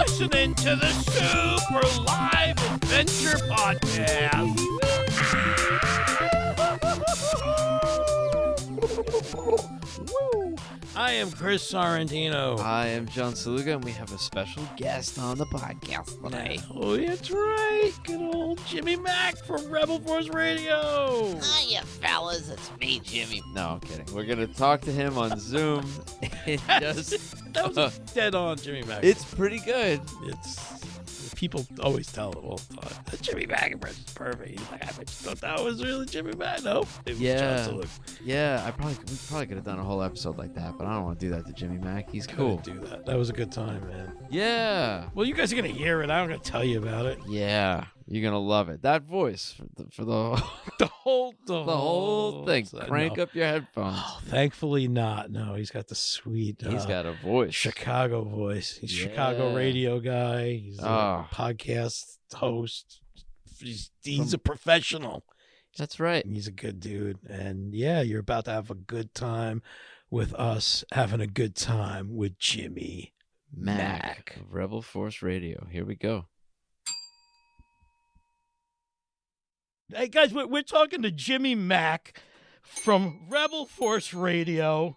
listening to the Super Live Adventure Podcast. I am Chris Sorrentino. I am John Saluga, and we have a special guest on the podcast tonight. Oh, that's right. Good old Jimmy Mack from Rebel Force Radio. Hiya, fellas. It's me, Jimmy. No, I'm kidding. We're going to talk to him on Zoom. That was dead on Jimmy Mack. It's pretty good. People always tell him all the time, the Jimmy Mack impression is perfect. He's like, I just thought that was really Jimmy Mack. Nope. It was John Saluga. Yeah, we probably could have done a whole episode like that, but I don't want to do that to Jimmy Mack. He's cool. Do that. That was a good time, man. Yeah. Well, you guys are going to hear it. I'm going to tell you about it. Yeah. You're going to love it. That voice for the The whole thing. Crank up your headphones. Oh, thankfully not. No, he's got the sweet. He's got a voice. Chicago voice. He's a Chicago radio guy. He's a podcast host. He's a professional. That's right. He's a good dude. And yeah, you're about to have a good time with us having a good time with Jimmy Mack of Rebel Force Radio. Here we go. Hey, guys, we're talking to Jimmy Mack from Rebel Force Radio.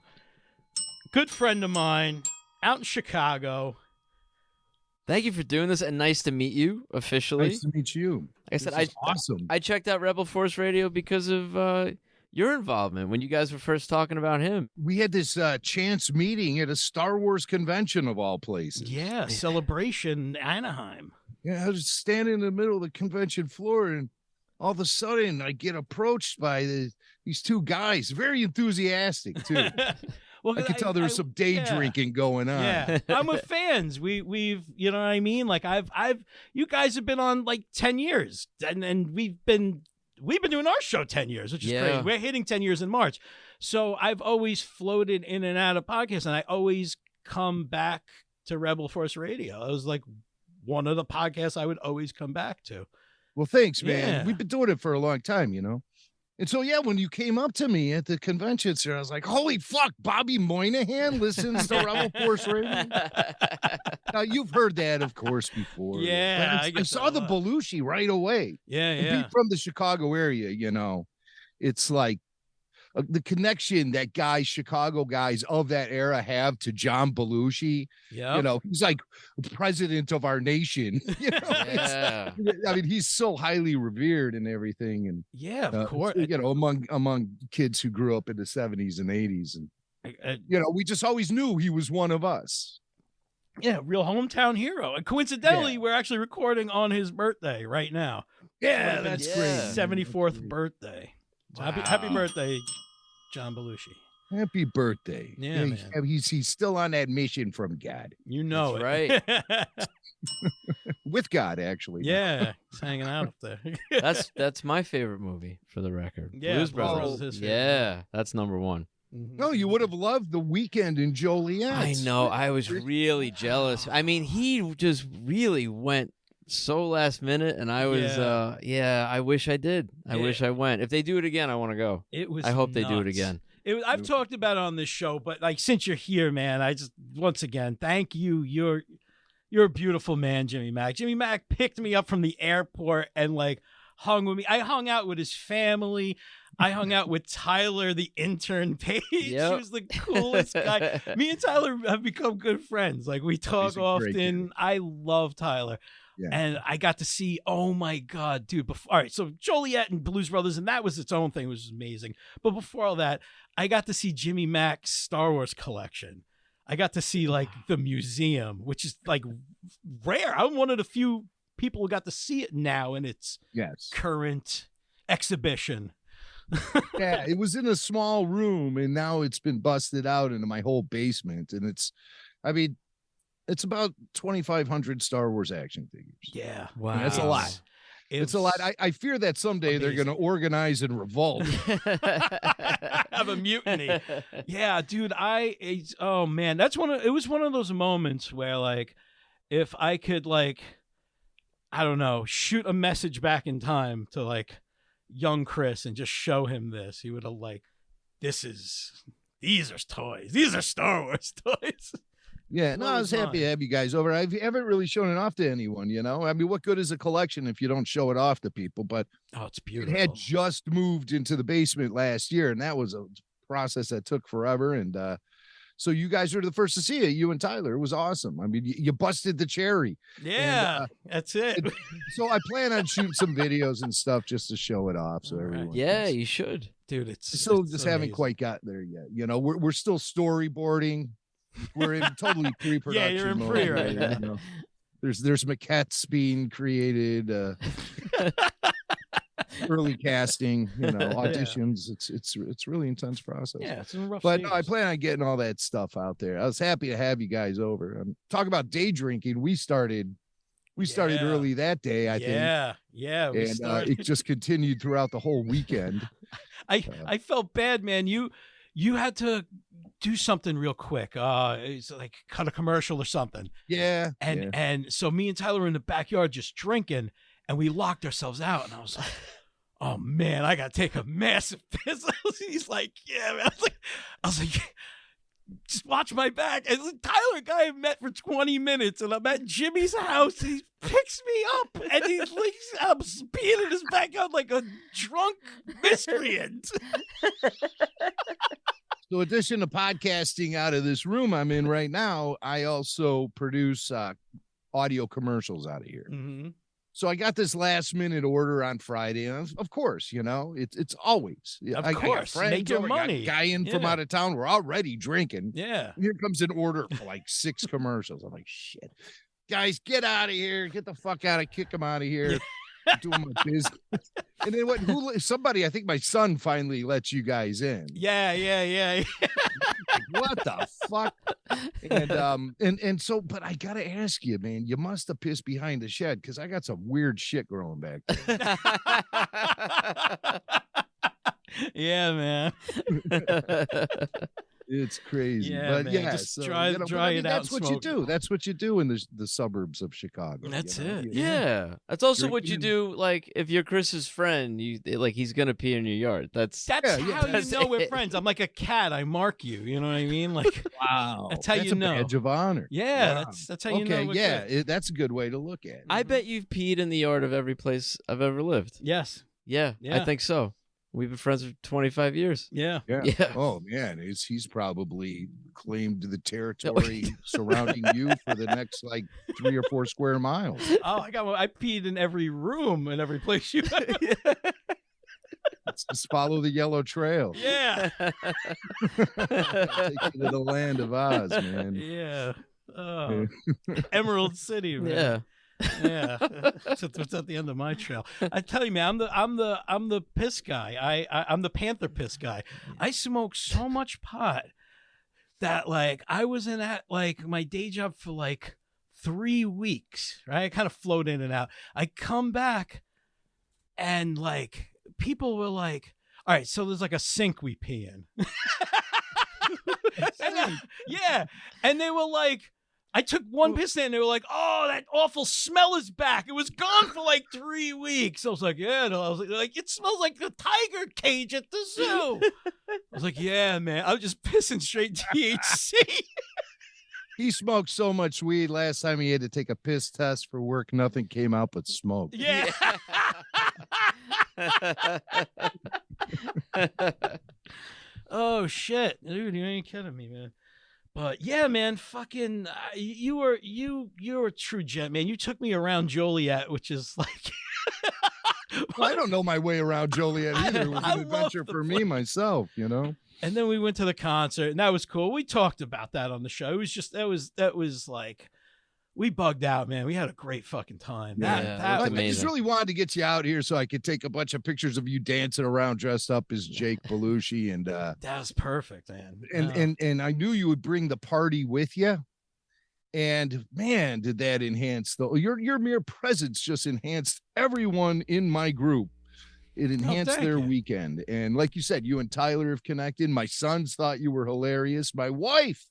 Good friend of mine out in Chicago. Thank you for doing this, and nice to meet you officially. Nice to meet you. Like I said, awesome. I checked out Rebel Force Radio because of your involvement when you guys were first talking about him. We had this chance meeting at a Star Wars convention of all places. Yeah, Celebration Anaheim. Yeah, I was standing in the middle of the convention floor, and all of a sudden I get approached by these two guys, very enthusiastic too. Well, I could tell there was some day drinking going on. Yeah, I'm with fans. We've you know what I mean? Like you guys have been on like 10 years, and we've been doing our show 10 years, which is crazy. We're hitting 10 years in March. So I've always floated in and out of podcasts, and I always come back to Rebel Force Radio. It was like one of the podcasts I would always come back to. Well, thanks, man. Yeah. We've been doing it for a long time, you know. And so, yeah, when you came up to me at the convention, sir, I was like, holy fuck, Bobby Moynihan listens to Rebel Force Radio. Now, you've heard that, of course, before. Yeah. I saw the Belushi right away. Yeah, And being from the Chicago area, you know, it's like the connection that Chicago guys of that era have to John Belushi. Yeah. You know, he's like president of our nation. You know, I mean, he's so highly revered and everything. And yeah, of course. You know, among kids who grew up in the 70s and 80s. And, you know, we just always knew he was one of us. Yeah, real hometown hero. And coincidentally, we're actually recording on his birthday right now. Yeah, that's great. 74th birthday. So Wow. happy birthday, John Belushi. Happy birthday. Yeah, man. He's still on that mission from God. You know That's it. With God, actually. Yeah, he's hanging out up there. That's my favorite movie, for the record. Yeah, Blues Blues Brothers. Brothers is his favorite. Yeah, that's number one. No, you would have loved The Weekend in Joliet. I know. I was really jealous. I mean, he just really went so last minute, and I was I wish I did. I wish I went. If they do it again, I want to go. It was I hope they do it nuts. again. I've talked about it on this show, but like since you're here, man, I just once again thank you. You're a beautiful man, Jimmy Mack. Jimmy Mack picked me up from the airport and like hung with me. I hung out with his family. I hung out with Tyler, the intern Paige. Yep. She was the coolest guy. Me and Tyler have become good friends. Like we talk often. I love Tyler. Yeah. And I got to see, oh my God, dude. All right, so Joliet and Blues Brothers, and that was its own thing, which was amazing. But before all that, I got to see Jimmy Mack's Star Wars collection. I got to see like the museum, which is like rare. I'm one of the few people who got to see it now in its current exhibition. Yeah, it was in a small room, and now it's been busted out into my whole basement. And it's about 2,500 Star Wars action figures. Yeah. Wow. And that's a lot. It's a lot. I fear that someday they're going to organize and revolt. Have a mutiny. Yeah, dude. Oh man, it was one of those moments where like, if I could like, I don't know, shoot a message back in time to like young Chris and just show him this, he would have like, these are toys. These are Star Wars toys. Yeah, no, I was happy to have you guys over. I haven't really shown it off to anyone, you know. I mean, what good is a collection if you don't show it off to people? But it's beautiful. It had just moved into the basement last year, and that was a process that took forever. And so you guys were the first to see it. You and Tyler. It was awesome. I mean, you busted the cherry. Yeah, and, that's it. So I plan on shooting some videos and stuff just to show it off. So everyone. Yeah, you should, dude. It's still just amazing. Haven't quite gotten there yet. You know, we're still storyboarding. We're in totally pre-production. Yeah, you're in pre right now. You know? There's maquettes being created, early casting, you know, auditions. Yeah. It's really intense process. Yeah, it's a rough. But no, I plan on getting all that stuff out there. I was happy to have you guys over. Talk about day drinking. We started early that day. I think. Yeah. And it just continued throughout the whole weekend. I felt bad, man. You had to do something real quick. It's like cut a commercial or something. Yeah. And so me and Tyler were in the backyard just drinking, and we locked ourselves out. And I was like, oh man, I gotta take a massive piss. He's like, yeah, man. I was like, just watch my back. And Tyler, a guy I met for 20 minutes, and I'm at Jimmy's house. And he picks me up, and he's like, I'm peeing in his backyard like a drunk miscreant. So, in addition to podcasting out of this room I'm in right now, I also produce audio commercials out of here. Mm-hmm. So I got this last minute order on Friday, and of course, you know, it's always. Of course, make your money. Guy in from out of town, we're already drinking. Yeah. And here comes an order for like 6 commercials. I'm like, shit, guys, get out of here, get the fuck out of, kick them out of here. Doing my business. And then somebody, I think my son finally lets you guys in. Yeah. What the fuck? And so, but I gotta ask you, man, you must have pissed behind the shed, because I got some weird shit growing back there. Yeah, man. It's crazy. Yeah, but man. yeah, just so, dry it out. That's what you do. That's what you do in the suburbs of Chicago. That's you know? it. Yeah. That's also what you do. Like, if you're Chris's friend, he's gonna pee in your yard. That's how you know we're friends. I'm like a cat. I mark you. You know what I mean? Like, wow. That's how you know. That's a badge of honor. Yeah, wow. that's how you know. Okay, that's a good way to look at it. I bet you've peed in the yard of every place I've ever lived. Yes. Yeah. I think so. We've been friends for 25 years. Yeah. Oh man, he's probably claimed the territory surrounding you for the next like 3 or 4 square miles. Oh, I peed in every room and every place you. Let's just follow the yellow trail. Yeah. Take you to the land of Oz, man. Yeah. Oh, Emerald City, man. Yeah. Yeah, it's at the end of my trail. I tell you, man, I'm the piss guy. I'm the Panther piss guy. I smoke so much pot that like I was in at like my day job for like 3 weeks. Right, I kind of float in and out. I come back, and like people were like, "All right, so there's like a sink we pee in." And they were like. I took one piss and they were like, "Oh, that awful smell is back. It was gone for like 3 weeks." I was like, "Yeah." No. I was like, "It smells like the tiger cage at the zoo." I was like, "Yeah, man." I was just pissing straight THC. He smoked so much weed. Last time he had to take a piss test for work, nothing came out but smoke. Yeah. Oh shit, dude! You ain't kidding me, man. But yeah, man, fucking, you're a true gent, man. You took me around Joliet, which is like, well, I don't know my way around Joliet either. It was an adventure for me myself, you know. And then we went to the concert, and that was cool. We talked about that on the show. It was just that was like. We bugged out, man. We had a great fucking time. That was I just really wanted to get you out here so I could take a bunch of pictures of you dancing around dressed up as Jake Belushi, and that was perfect, man. And I knew you would bring the party with you, and man, did that enhance your mere presence just enhanced everyone in my group. It enhanced their weekend, and like you said, you and Tyler have connected. My sons thought you were hilarious. My wife.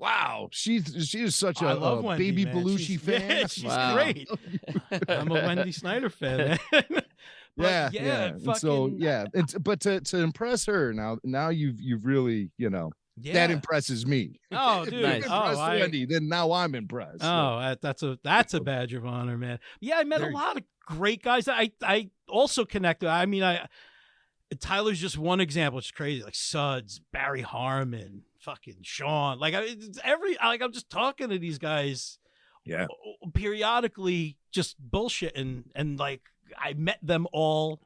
Wow, she is such a Wendy, baby man. Belushi fan. Yeah, she's great. I'm a Wendy Snyder fan. Yeah. Fucking, and so but to impress her now you've really that impresses me. Oh, dude. Nice. Impressed Wendy, then now I'm impressed. Oh, that's a badge of honor, man. Yeah, I met a lot of great guys. I also connected. I mean, Tyler's just one example. It's crazy. Like Suds, Barry Harmon, fucking Sean. Like I'm just talking to these guys. Yeah. Periodically, just bullshitting, and like I met them all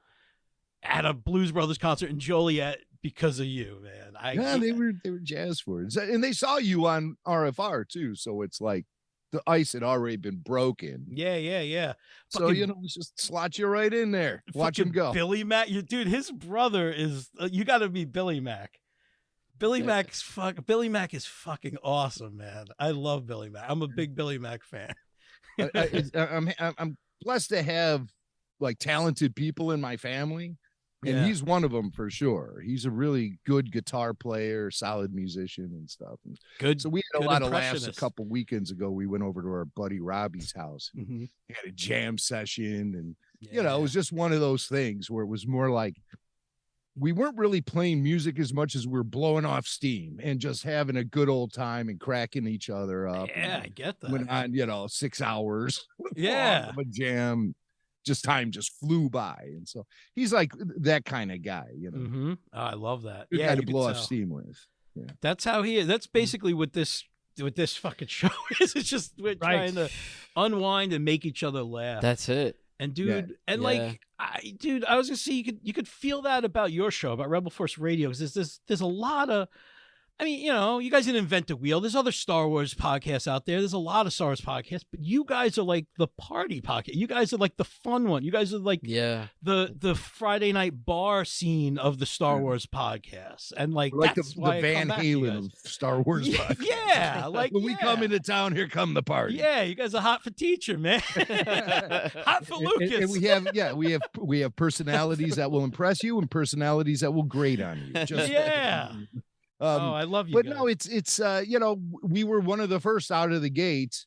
at a Blues Brothers concert in Joliet because of you, man. They were jazz forwards, and they saw you on RFR too. So it's like the ice had already been broken. Yeah. So it's just slot you right in there. Watch him go. Billy Mack, dude. His brother is. You got to be Billy Mack. Billy Mack is fucking awesome, man. I love Billy Mack. I'm a big Billy Mack fan. I'm blessed to have like talented people in my family, and he's one of them for sure. He's a really good guitar player, solid musician and stuff. Good. So we had a lot of laughs a couple weekends ago. We went over to our buddy Robbie's house. Mm-hmm. He had a jam session, and it was just one of those things where it was more like we weren't really playing music as much as we were blowing off steam and just having a good old time and cracking each other up. Yeah, I get that. Went on, 6 hours. Yeah. Of a jam. Just time just flew by. And so he's like that kind of guy, Mm-hmm. Oh, I love that. Good guy to blow off steam with. Yeah. That's how he is. That's basically what this fucking show is. It's just we're trying to unwind and make each other laugh. That's it. And dude, I was gonna say you could feel that about your show, about Rebel Force Radio, because there's a lot of, I mean, you guys didn't invent the wheel. There's other Star Wars podcasts out there. There's a lot of Star Wars podcasts, but you guys are like the party podcast. You guys are like the fun one. You guys are like the Friday night bar scene of the Star Wars podcasts, and like that's the Van Halen of Star Wars podcasts. Yeah, like when we come into town, here come the party. Yeah, you guys are hot for teacher, man. Hot for Lucas. And we have personalities that will impress you and personalities that will grate on you. I love you. But guys. no, it's we were one of the first out of the gate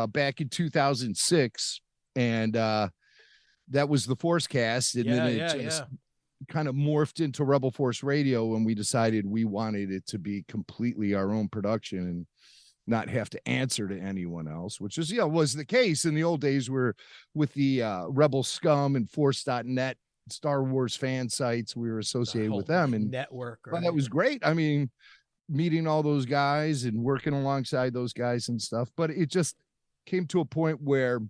back in 2006, and that was the Force Cast, and then it just kind of morphed into Rebel Force Radio when we decided we wanted it to be completely our own production and not have to answer to anyone else, which is was the case in the old days. Where with the Rebel Scum and Force.net Star Wars fan sites, we were associated with them and network. Well, that was great. I mean, meeting all those guys and working alongside those guys and stuff. But it just came to a point where,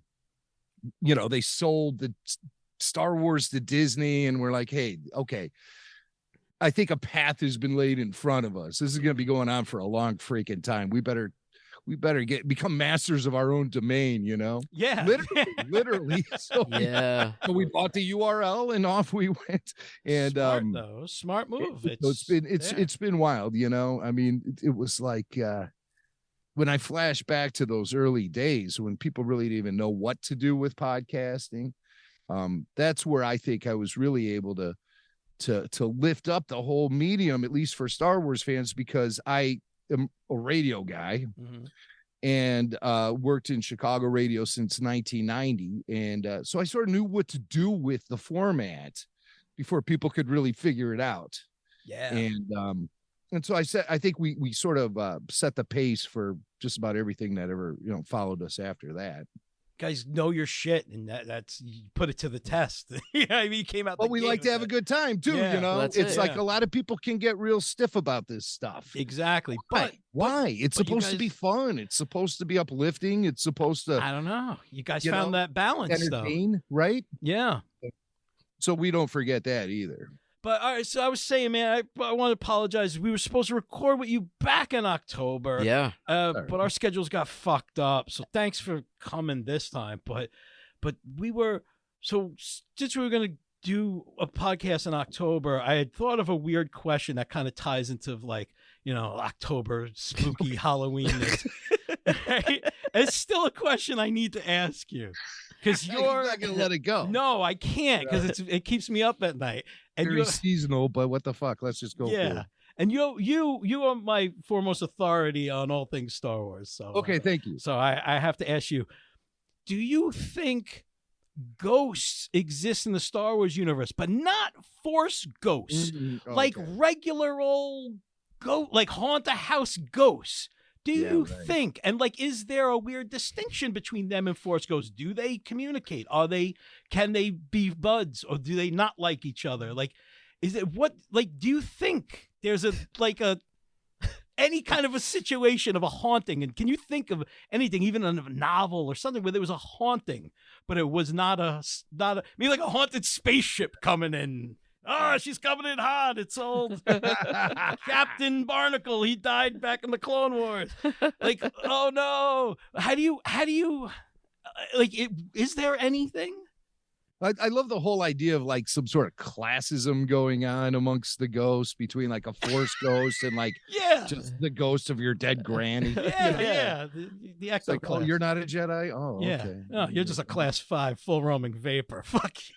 they sold the Star Wars to Disney, and we're like, hey, okay, I think a path has been laid in front of us. This is going to be going on for a long freaking time. We better become masters of our own domain, Yeah, literally. So we bought the URL and off we went. And smart move. It's been wild, I mean, it was like when I flash back to those early days when people really didn't even know what to do with podcasting. That's where I think I was really able to lift up the whole medium, at least for Star Wars fans, because I am a radio guy and worked in Chicago radio since 1990. And so I sort of knew what to do with the format before people could really figure it out. Yeah. And so I think we sort of set the pace for just about everything that ever, followed us after that. Guys know your shit, and that's you put it to the test. I mean, you came out. But we like to have a good time too. It's like a lot of people can get real stiff about this stuff. Exactly. Why? It's supposed to be fun. It's supposed to be uplifting. It's supposed to. I don't know. You guys found that balance, entertain, right? Yeah. So we don't forget that either. But all right, so I was saying, man, I want to apologize. We were supposed to record with you back in October. Yeah. But our schedules got fucked up. So thanks for coming this time. But since we were going to do a podcast in October, I had thought of a weird question that kind of ties into like, October spooky Halloween. Right? It's still a question I need to ask you. Because you're not going to let it go. No, I can't, because it keeps me up at night. And very seasonal, but what the fuck? Let's just go. Yeah. And you are my foremost authority on all things Star Wars. So okay, thank you. So I have to ask you, do you think ghosts exist in the Star Wars universe, but not Force ghosts, like regular old haunt a house ghosts. Do you right. think, and like, is there a weird distinction between them and forest ghosts? Do they communicate? Can they be buds, or do they not like each other? Like, is it do you think there's any kind of a situation of a haunting? And can you think of anything, even in a novel or something, where there was a haunting, but it was not a like a haunted spaceship coming in? Oh, she's coming in hot. It's old Captain Barnacle. He died back in the Clone Wars. Like, oh no. How do you is there anything? I love the whole idea of like some sort of classism going on amongst the ghosts, between like a force ghost and like just the ghost of your dead granny. The Ecto like, class. oh, you're not a Jedi? Oh, okay. Oh, you're just a class 5 full roaming vapor. Fuck you.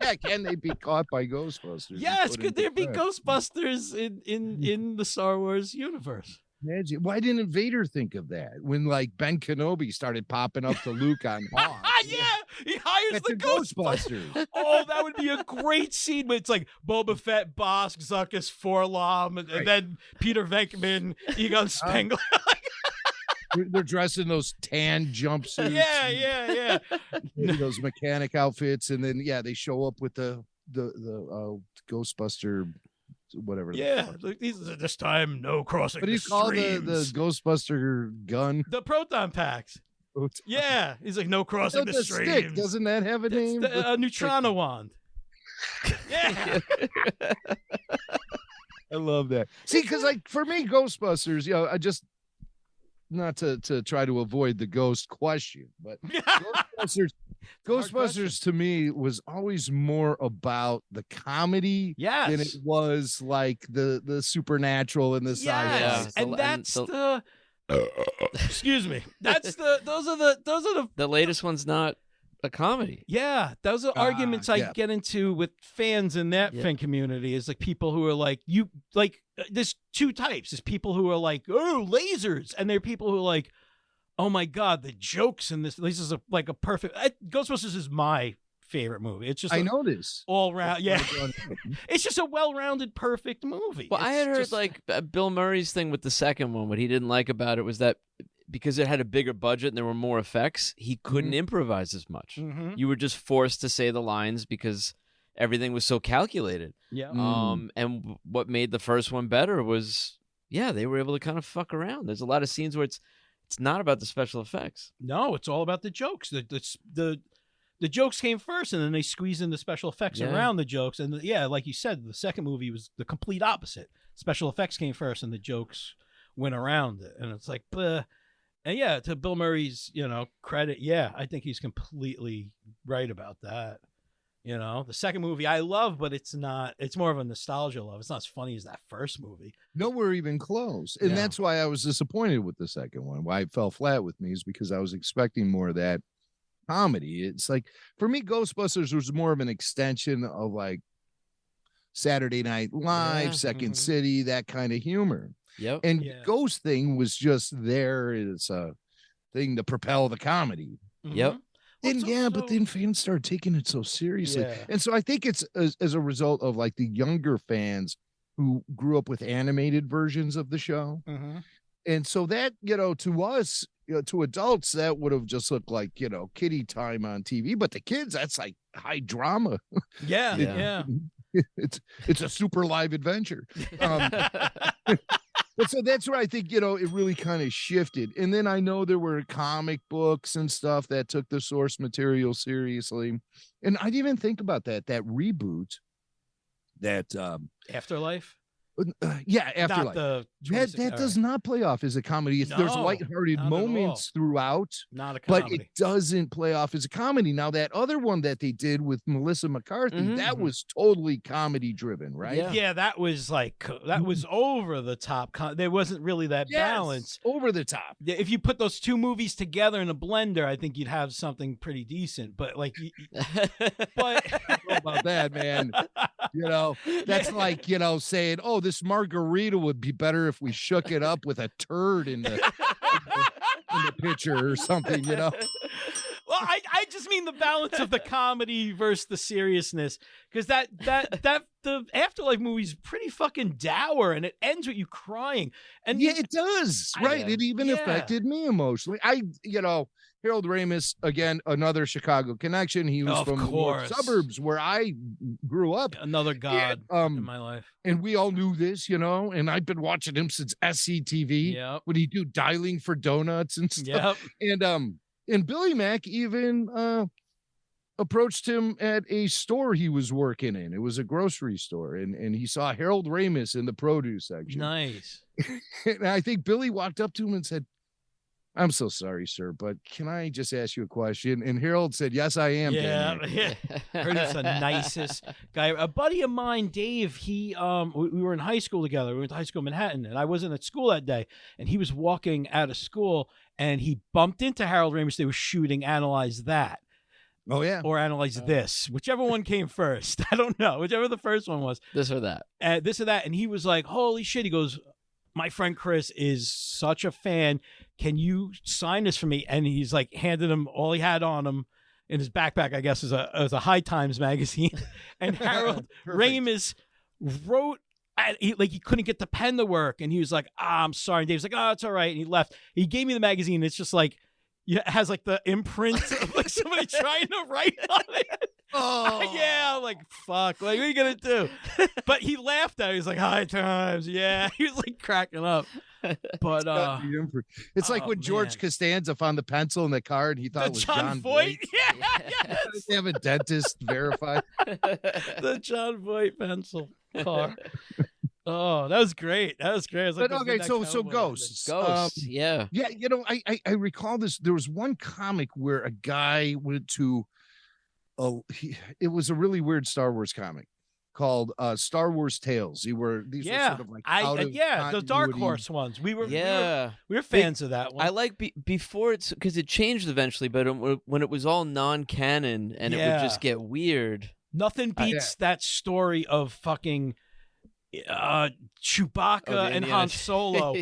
Yeah, can they be caught by Ghostbusters? Yes, could there be Ghostbusters in the Star Wars universe? Imagine, why didn't Vader think of that when like Ben Kenobi started popping up to Luke on Hoth? Yeah, he hires the Ghostbusters. Oh, that would be a great scene. But it's like Boba Fett, Bosk, Zuckuss, Forlom, and then Peter Venkman, Egon Spengler. They're dressed in those tan jumpsuits. Yeah. Those mechanic outfits, and then they show up with the Ghostbuster, whatever. Yeah, this time no crossing. What do you call the Ghostbuster gun? The proton packs. Yeah, he's like no crossing the streams. Stick. Doesn't that have a name? A Neutrino wand. Yeah. I love that. See, because like for me, Ghostbusters, I just. Not to try to avoid the ghost question, but Ghostbusters to me was always more about the comedy than it was like the supernatural and the sci-fi. And that's the excuse me. Those are the latest one's not a comedy. Yeah, those are arguments I get into with fans in that fan community. Is like people who are like, there's two types. There's people who are like, oh, lasers, and there are people who are like, oh my god, the jokes in this is like a perfect. Ghostbusters is my favorite movie. It's just I noticed all round. Yeah, it's just a well-rounded, perfect movie. Well, I had heard like Bill Murray's thing with the second one. What he didn't like about it was that because it had a bigger budget and there were more effects, he couldn't improvise as much. Mm-hmm. You were just forced to say the lines because everything was so calculated. Yeah. And what made the first one better was, they were able to kind of fuck around. There's a lot of scenes where it's not about the special effects. No, it's all about the jokes. The jokes came first, and then they squeezed in the special effects around the jokes. And like you said, the second movie was the complete opposite. Special effects came first, and the jokes went around it. And it's like, bleh. And to Bill Murray's, credit, I think he's completely right about that. The second movie I love, but it's more of a nostalgia love. It's not as funny as that first movie. Nowhere even close. And that's why I was disappointed with the second one. Why it fell flat with me is because I was expecting more of that comedy. It's like, for me, Ghostbusters was more of an extension of like Saturday Night Live, Second City, that kind of humor. Yep. And Ghost Thing was just there as a thing to propel the comedy. Yep. And but then fans started taking it so seriously. And so I think it's as a result of like the younger fans who grew up with animated versions of the show. Mm-hmm. And so that, to us, to adults, that would have just looked like, kiddie time on TV. But the kids, that's like high drama. Yeah. It's a super live adventure. But so that's where I think, it really kind of shifted. And then I know there were comic books and stuff that took the source material seriously. And I didn't even think about that reboot, that Afterlife. Afterlife. That does not play off as a comedy. There's lighthearted moments throughout, not a comedy, but it doesn't play off as a comedy. Now that other one that they did with Melissa McCarthy, that was totally comedy driven, right? Yeah, that was over the top. There wasn't really that balance. Over the top. If you put those two movies together in a blender, I think you'd have something pretty decent. But like, I don't know about that, man. That's like saying, oh, this margarita would be better if we shook it up with a turd in the pitcher or something, Well, I just just mean the balance of the comedy versus the seriousness, because that the Afterlife movie's pretty fucking dour, and it ends with you crying. And yeah, it does. Right. It even affected me emotionally. Harold Ramis, again, another Chicago connection. He was from the suburbs where I grew up. Another god in my life. And we all knew this, and I've been watching him since SCTV. When he do Dialing for Donuts and stuff. And Billy Mack even approached him at a store he was working in. It was a grocery store, and he saw Harold Ramis in the produce section. Nice. And I think Billy walked up to him and said, "I'm so sorry, sir, but can I just ask you a question?" And Harold said, "Yes, I am." Yeah. Heard he's the nicest guy. A buddy of mine, Dave, we were in high school together. We went to high school in Manhattan, and I wasn't at school that day. And he was walking out of school, and he bumped into Harold Ramis. They were shooting Analyze That. Oh, yeah. Or Analyze This. Whichever one came first. I don't know. Whichever the first one was. This or that. This or that. And he was like, holy shit. He goes, my friend Chris is such a fan. Can you sign this for me? And he's like handed him all he had on him in his backpack, I guess, is a High Times magazine. And Harold Ramis wrote, he couldn't get the pen to work. And he was like, I'm sorry. And Dave's like, oh, it's all right. And he left. He gave me the magazine. It's just like, it has like the imprint of like somebody trying to write on it. Oh, yeah. I'm like, fuck. Like, what are you going to do? But he laughed at it. He's like, High Times. Yeah. He was like cracking up. But it's like when George Costanza found the pencil in the card, he thought it was John Voight. Yeah. They have a dentist verify the John Voight pencil car. Oh, that was great. That was great. I was like, but okay, so Ghosts. Yeah. Yeah, I recall this. There was one comic where a guy went to it was a really weird Star Wars comic called Star Wars Tales. These were sort of like the Dark Horse ones. We were fans of that one. I like before it's because it changed eventually, but when it was all non-canon and it would just get weird. Nothing beats that story of fucking Chewbacca and Han Solo.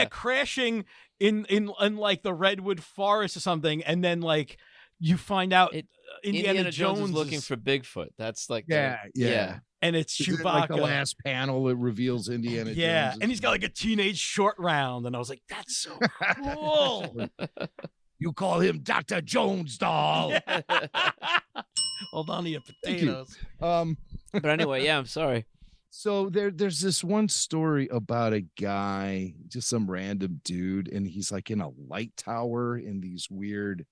Crashing in like the Redwood Forest or something, and then like you find out Indiana Jones is looking for Bigfoot. That's like and it's Chewbacca. Like the last panel, it reveals Indiana Jones. Yeah, and he's got like a teenage short round, and I was like, that's so cool. You call him Dr. Jones, doll. Hold on to your potatoes. But anyway, I'm sorry. So there's this one story about a guy, just some random dude, and he's like in a light tower, and these weird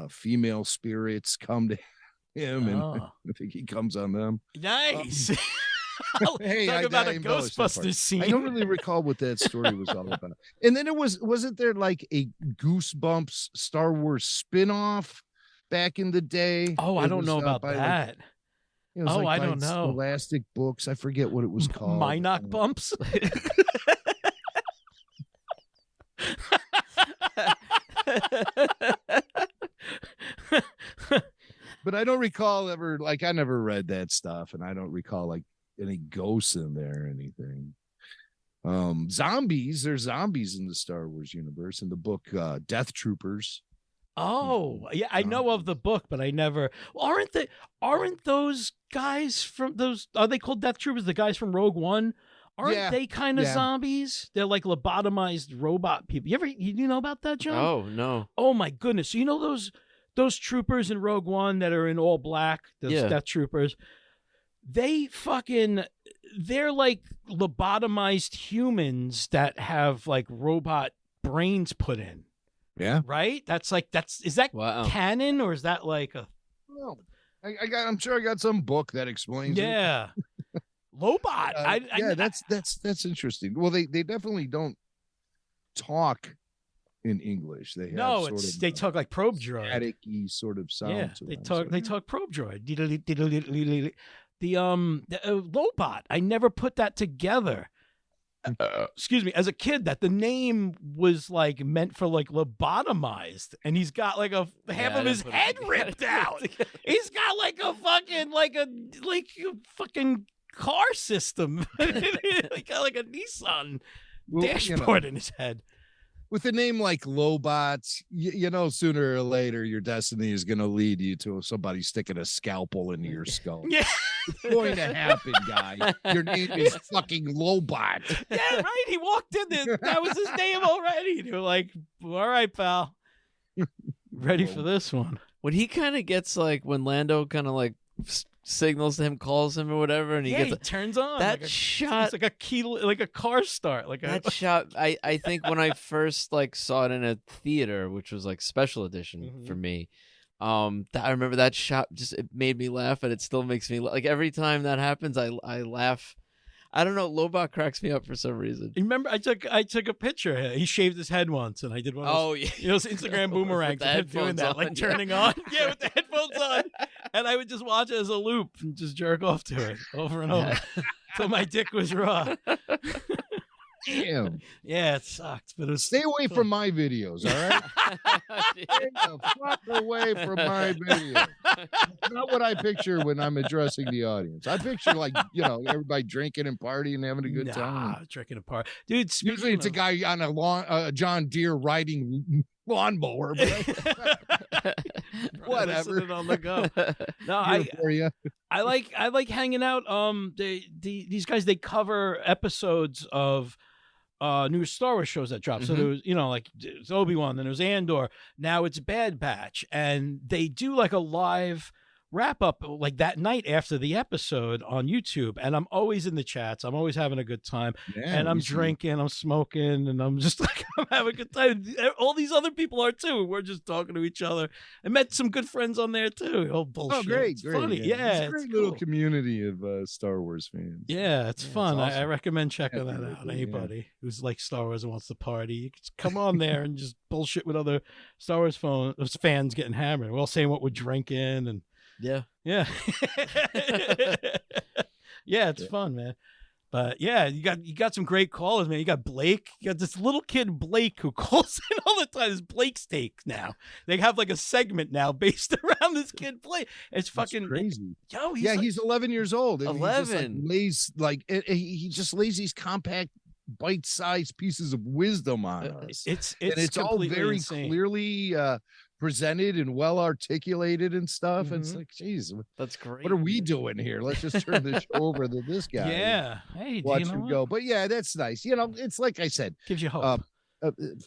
female spirits come to him, and I think he comes on them. Nice. Hey, talk about a Ghostbusters scene. I don't really recall what that story was all about. And then wasn't there like a Goosebumps Star Wars spinoff back in the day? Oh, I don't know about that. I don't know. Scholastic Books. I forget what it was called. Minoc Bumps. But I don't recall ever, like, I never read that stuff, and I don't recall like any ghosts in there or anything. Zombies. There's zombies in the Star Wars universe in the book Death Troopers. Oh, yeah, I know of the book, but I never. Aren't those guys from those? Are they called Death Troopers? The guys from Rogue One? Aren't they kind of zombies? They're like lobotomized robot people. You know about that, John? Oh no. Oh my goodness. So you know those troopers in Rogue One that are in all black, those Death Troopers. They're like lobotomized humans that have like robot brains put in. Yeah. Right? Is that canon, or is that like a... No. I'm sure I got some book that explains it. Yeah. Lobot. That's interesting. Well, they definitely don't talk in English. They have they talk like probe droid. Static-y sort of sound. Yeah, they talk probe droid. The Lobot. I never put that together. Excuse me, as a kid, that the name was like meant for like lobotomized, and he's got like half of his head ripped out. He's got like a fucking car system. He got like a Nissan dashboard in his head. with a name like Lobots, you know, sooner or later, your destiny is going to lead you to somebody sticking a scalpel into your skull. Yeah. It's going to happen, guy. Your name is fucking Lobot. Yeah, right. He walked in there. That was his name already. You're like, all right, pal. Ready for this one. When he kind of gets like, when Lando kind of like signals to him, calls him or whatever, and he he turns on that shot. It's like a key, like a car start. Like that shot. I think when I first like saw it in a theater, which was like special edition for me, I remember that shot. Just it made me laugh, and it still makes me like every time that happens, I laugh. I don't know. Lobot cracks me up for some reason. Remember, I took a picture. He shaved his head once, and I did one of those, those Instagram boomerangs of him doing that, like turning on. Yeah, with the headphones on. And I would just watch it as a loop and just jerk off to it over and over until my dick was raw. Damn. Yeah, it sucked. But it was Stay away from my videos, all right? Stay the fuck away from my videos. That's not what I picture when I'm addressing the audience. I picture like, you know, everybody drinking and partying and having a good time. Drinking and partying. Dude, usually it's a guy on a John Deere riding lawnmower. Whatever. On the go. No, I like hanging out. These guys, they cover episodes of new Star Wars shows that drop. So there was, you know, like it's Obi-Wan, then it was Andor, now it's Bad Batch, and they do like a live wrap up like that night after the episode on YouTube, and I'm always in the chats. I'm always having a good time, and I'm drinking, I'm smoking, and I'm just like I'm having a good time. All these other people are too. We're just talking to each other. I met some good friends on there too. Oh, bullshit! Oh, great, it's funny. Yeah, it's a great little community of Star Wars fans. Yeah, it's fun. It's awesome. I recommend checking that out. Anybody who's like Star Wars and wants to party, you can just come on there and just bullshit with other Star Wars fans getting hammered. We're all saying what we're drinking and. Yeah. Yeah, it's fun, man. But yeah, you got some great callers, man. You got Blake. You got this little kid Blake who calls in all the time. It's Blake's Take now. They have like a segment now based around this kid Blake. It's fucking crazy. Yo, he's 11 years old. 11. He just lays these compact, bite-sized pieces of wisdom on us. It's all very clearly presented and well articulated and stuff. And it's like, geez, that's great. What are we doing here? Let's just turn this show over to this guy. Yeah. Hey, watch him go. But yeah, that's nice. You know, it's like I said, gives you hope.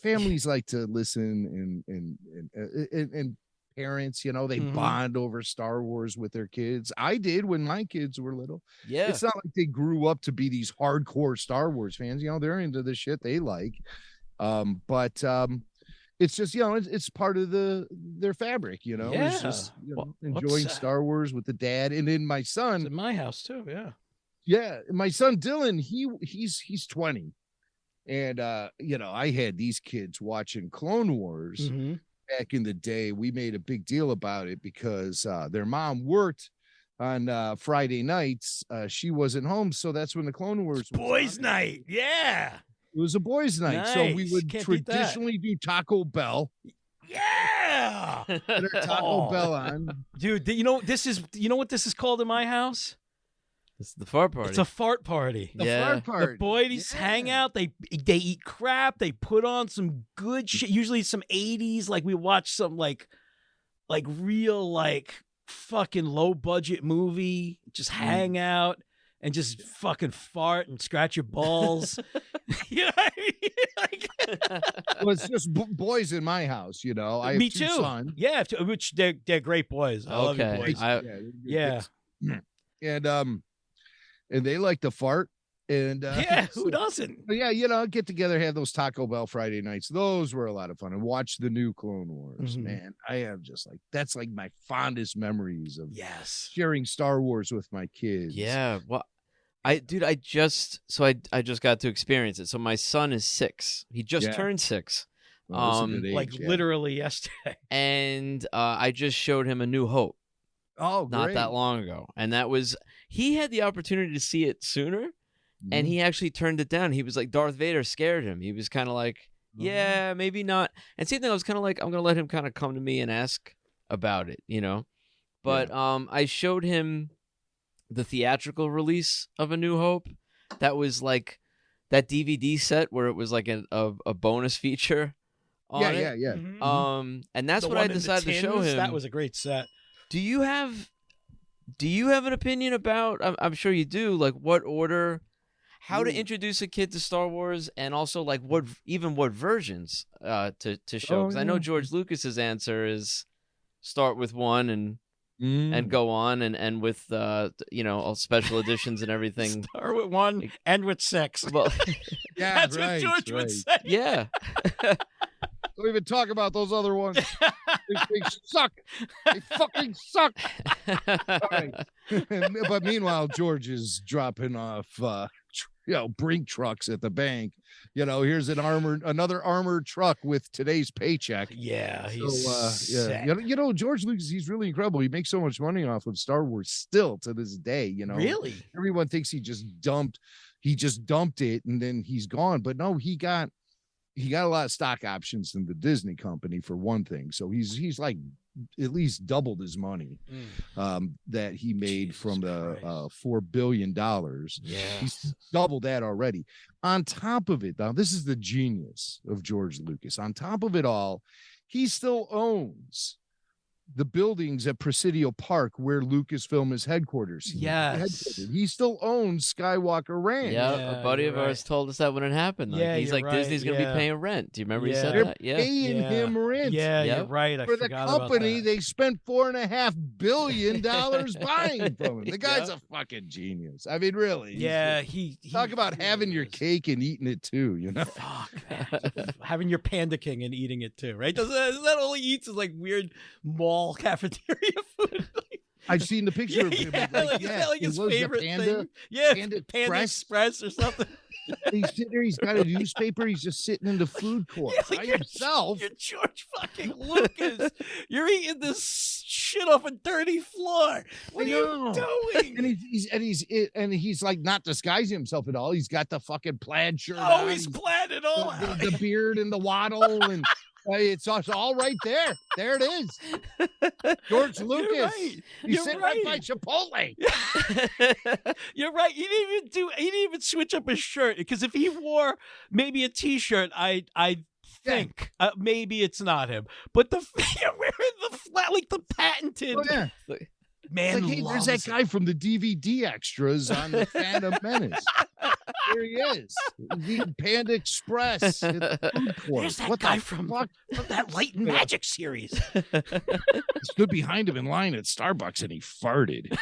Families like to listen and parents, you know, they bond over Star Wars with their kids. I did when my kids were little. Yeah. It's not like they grew up to be these hardcore Star Wars fans. You know, they're into the shit they like. But it's just, you know, it's part of their fabric, you know. Yeah. It's just, you know, enjoying Star Wars with the dad. And then my son. It's in my house too, yeah. Yeah. My son Dylan, he's 20. And you know, I had these kids watching Clone Wars back in the day. We made a big deal about it because their mom worked on Friday nights. She wasn't home, so that's when the Clone Wars was boys' night. Yeah. It was a boys' night. Nice. So we would Can't traditionally do Taco Bell. Yeah. Put our Taco Bell on. Dude, you know what this is called in my house? It's the fart party. It's a fart party. The fart party. The boys hang out. They eat crap. They put on some good shit. Usually some 80s. Like we watch some like real like fucking low budget movie. Just hang out and just fucking fart and scratch your balls. You know what I mean? Like, well, it's just boys in my house, you know. I have me two too. sons. Yeah, which they're great boys. I love you boys. Yeah. And they like to fart. And who doesn't? Yeah, you know, get together, have those Taco Bell Friday nights. Those were a lot of fun. And watch the new Clone Wars. Man, I am just like, that's like my fondest memories of sharing Star Wars with my kids. Yeah. Well, I just got to experience it. So my son is 6. He just turned 6. Literally yesterday. And I just showed him A New Hope. Oh, great. Not that long ago. And he had the opportunity to see it sooner. And he actually turned it down. He was like, Darth Vader scared him. He was kind of like, yeah, maybe not. And same thing, I was kind of like, I'm going to let him kind of come to me and ask about it, you know? But I showed him the theatrical release of A New Hope. That was like that DVD set where it was like a bonus feature on it. Yeah. Mm-hmm. And that's The what I one in the decided to show tins, him. That was a great set. Do you have an opinion about? I'm sure you do. Like what order, how to introduce a kid to Star Wars, and also like what versions to show? Because I know George Lucas's answer is start with 1 and go on and with all special editions and everything. Start with 1, end with 6. Well, Yeah, that's what George would say. Yeah. Don't even talk about those other ones. They suck. They fucking suck. All right. But meanwhile, George is dropping off, brink trucks at the bank. Here's another armored truck with today's paycheck. Yeah, he's sick. George Lucas, he's really incredible. He makes so much money off of Star Wars still to this day. Really? Everyone thinks he just dumped it and then he's gone. But no, he got a lot of stock options in the Disney company for one thing. So he's like at least doubled his money that he made from the $4 billion. Yeah. He's doubled that already. On top of it, now this is the genius of George Lucas. On top of it all, he still owns the buildings at Presidio Park where Lucasfilm is headquarters. Yes. He still owns Skywalker Ranch. Yeah, a buddy of ours told us that when it happened. Like, he's like, Disney's going to be paying rent. Do you remember he said They're that? Yeah. paying him rent. Yeah, you're right. I For the forgot company, about that. they spent $4.5 billion buying from him. The guy's a fucking genius. I mean, really. Yeah, he talk about really having your is. cake and eating it too. Fuck, man. Having your Panda King and eating it too, right? Isn't that all he eats is like weird mall cafeteria food? I've seen the picture of him. Is that like his favorite thing? Yeah, Panda Express or something. He's sitting there. He's got a newspaper. He's just sitting in the food court by himself. You're George fucking Lucas. You're eating this shit off a dirty floor. What are you doing? And he's like not disguising himself at all. He's got the fucking plaid shirt. Oh, he's plaid it all. The beard and the waddle and. It's all right there. There it is. George Lucas. You're right. He's sitting right by Chipotle. You're right. He didn't even switch up his shirt because if he wore maybe a T-shirt, I think maybe it's not him. But you're wearing the flat like the patented. Oh, yeah. Man, like, hey, there's that guy from the DVD extras on the Phantom Menace. There he is. Eating Panda Express. At the food court. There's that guy from that Light and Magic series. I stood behind him in line at Starbucks and he farted.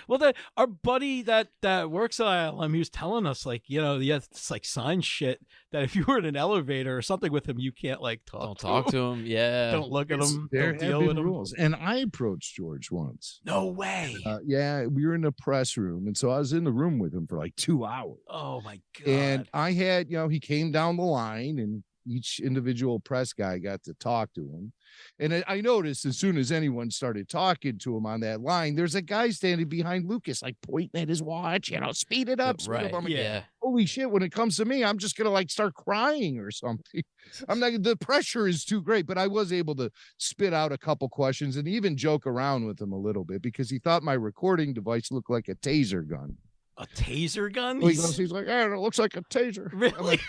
Well, our buddy that works at ILM, he was telling us it's like sign shit that if you were in an elevator or something with him, you can't Don't talk to him. Yeah. Don't look at him. There Don't have deal been with him. rules. And I approached George once. No way. We were in the press room. And so I was in the room with him for like 2 hours. Oh, my God. And I had, he came down the line and each individual press guy got to talk to him. And I noticed as soon as anyone started talking to him on that line, there's a guy standing behind Lucas, like pointing at his watch, speed it up. Right. I'm like, Yeah. holy shit. When it comes to me, I'm just going to like start crying or something. I'm not, the pressure is too great, but I was able to spit out a couple questions and even joke around with him a little bit because he thought my recording device looked like a taser gun. A taser gun? He's like, I don't know, it looks like a taser. Really?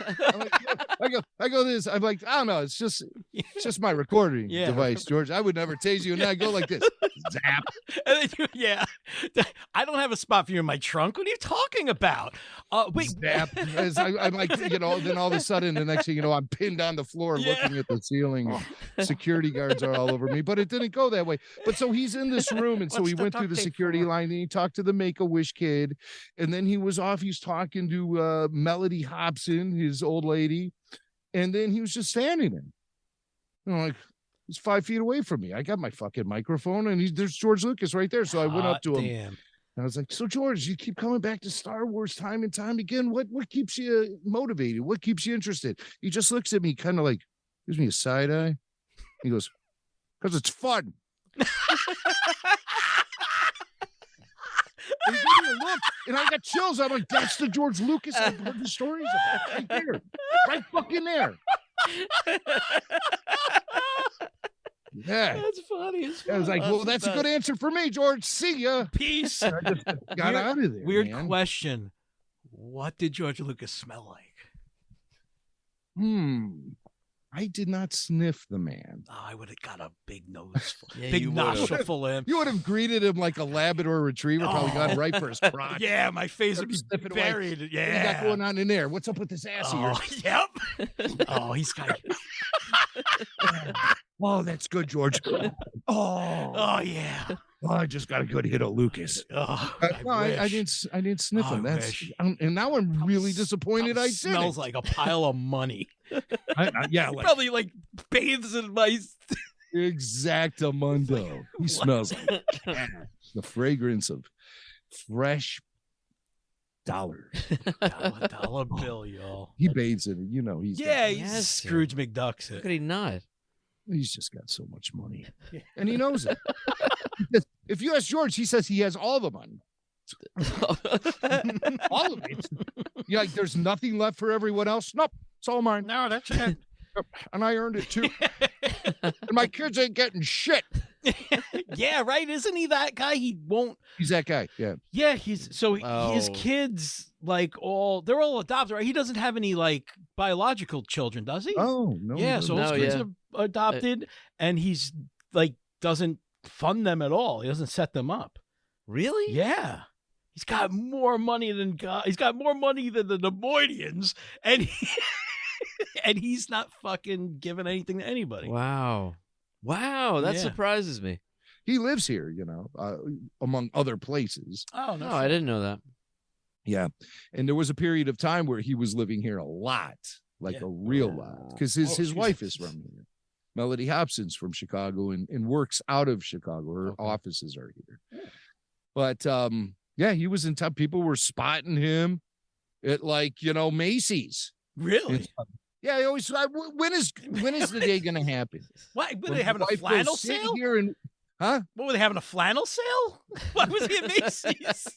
I go this. I'm like, I don't know. It's just my recording device, George. I would never tase you. And I go like this, zap. And then I don't have a spot for you in my trunk. What are you talking about? Wait. Zap. I'm like, then all of a sudden, the next thing you know, I'm pinned on the floor looking at the ceiling. Security guards are all over me, but it didn't go that way. But so he's in this room. And so he went through the security line and he talked to the Make-A-Wish kid. And then he was off. He's talking to Melody Hobson, his old lady. And then he was just standing there. Like, he's 5 feet away from me. I got my fucking microphone and there's George Lucas right there. So I went up to him. Damn. And I was like, so George, you keep coming back to Star Wars time and time again. What keeps you motivated? What keeps you interested? He just looks at me kind of like, gives me a side eye. He goes, because it's fun. And he gave me a look, and I got chills. I'm like, that's the George Lucas I've heard the stories about. Right there. Right fucking there. Yeah. That's funny. I was like, well, that's a good answer for me, George. See ya. Peace. I just got out of there. Weird man. question. What did George Lucas smell like? I did not sniff the man. Oh, I would have got a big nose, Yeah, big you nostril full of him. You would have greeted him like a Labrador Retriever, probably gone right for his crotch. Yeah, my face would be Sniffing away. buried. What Yeah. do you got going on in there? What's up with this ass of yours? Yep. Oh, he's got. Oh, that's good, George. Oh yeah. Oh, I just got a good hit of Lucas. Oh, No, I didn't sniff Oh, him. I That's wish. and now I'm really disappointed. I did. Smells like a pile of money. Yeah, He like probably like bathes in my. exactamundo. He smells like cash. The fragrance of fresh dollars. dollar bill, y'all. He bathes in it. You know, he's Yeah, got- he's Yes, sir. Scrooge McDuck's How it. could he not? he's just got so much money, Yeah. and he knows it. Because if you ask George, he says he has all the money, all of it. You're like, there's nothing left for everyone else. Nope, it's all mine, No, that's it. and I earned it too. And my kids ain't getting shit. Yeah, right. Isn't he that guy? He won't. He's that guy. Yeah. Yeah, he's so his Oh. kids like they're all adopted, right? He doesn't have any like biological children, does he? Oh no. he yeah, so doesn't. his No, kids are adopted, and he's like doesn't fund them at all. He doesn't set them up. Really? Yeah, he's got more money than God. He's got more money than the Nemoidians, and and he's not fucking giving anything to anybody. Wow. Wow, that Yeah. surprises me. He lives here, you know, among other places. Oh No, I didn't know that. Yeah. And there was a period of time where he was living here a lot, like Yeah. a real lot, because his wife is Jesus. from here. Melody Hobson's from Chicago and works out of Chicago. Her Okay. offices are here. But yeah, he was in town. People were spotting him at like, you know, Macy's. Really? Yeah, he always when is the day gonna happen? Why were When they having my a wife goes, flannel "Sit sale? here and huh? What were they having a flannel sale? Why was he at Macy's?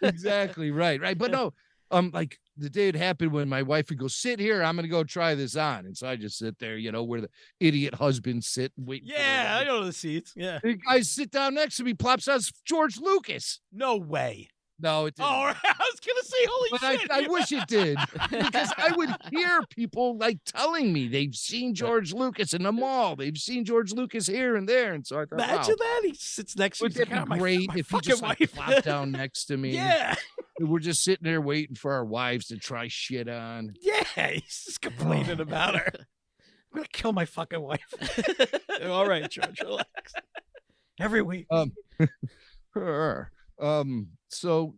Exactly right. But no, like the day it happened when my wife would go, sit here, I'm gonna go try this on. And so I just sit there, you know, where the idiot husbands sit and wait. Yeah, I know the seats. Yeah. The guy sit down next to me, plops out George Lucas. No way. No, it didn't. Oh, I was gonna say, holy But shit. I wish it did, because I would hear people like telling me they've seen George Lucas in the mall. They've seen George Lucas here and there. And so I thought, Imagine wow, that he sits next to would me. He's that like, be "Oh, great my if he fucking just like, wife." plopped down next to me? Yeah, We're just sitting there waiting for our wives to try shit on. yeah. He's just complaining about her. I'm gonna kill my fucking wife. All right, George, relax. Every week. So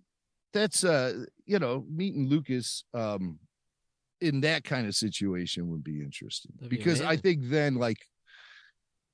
that's you know, meeting Lucas in that kind of situation would be interesting, That'd be because I amazing. think then like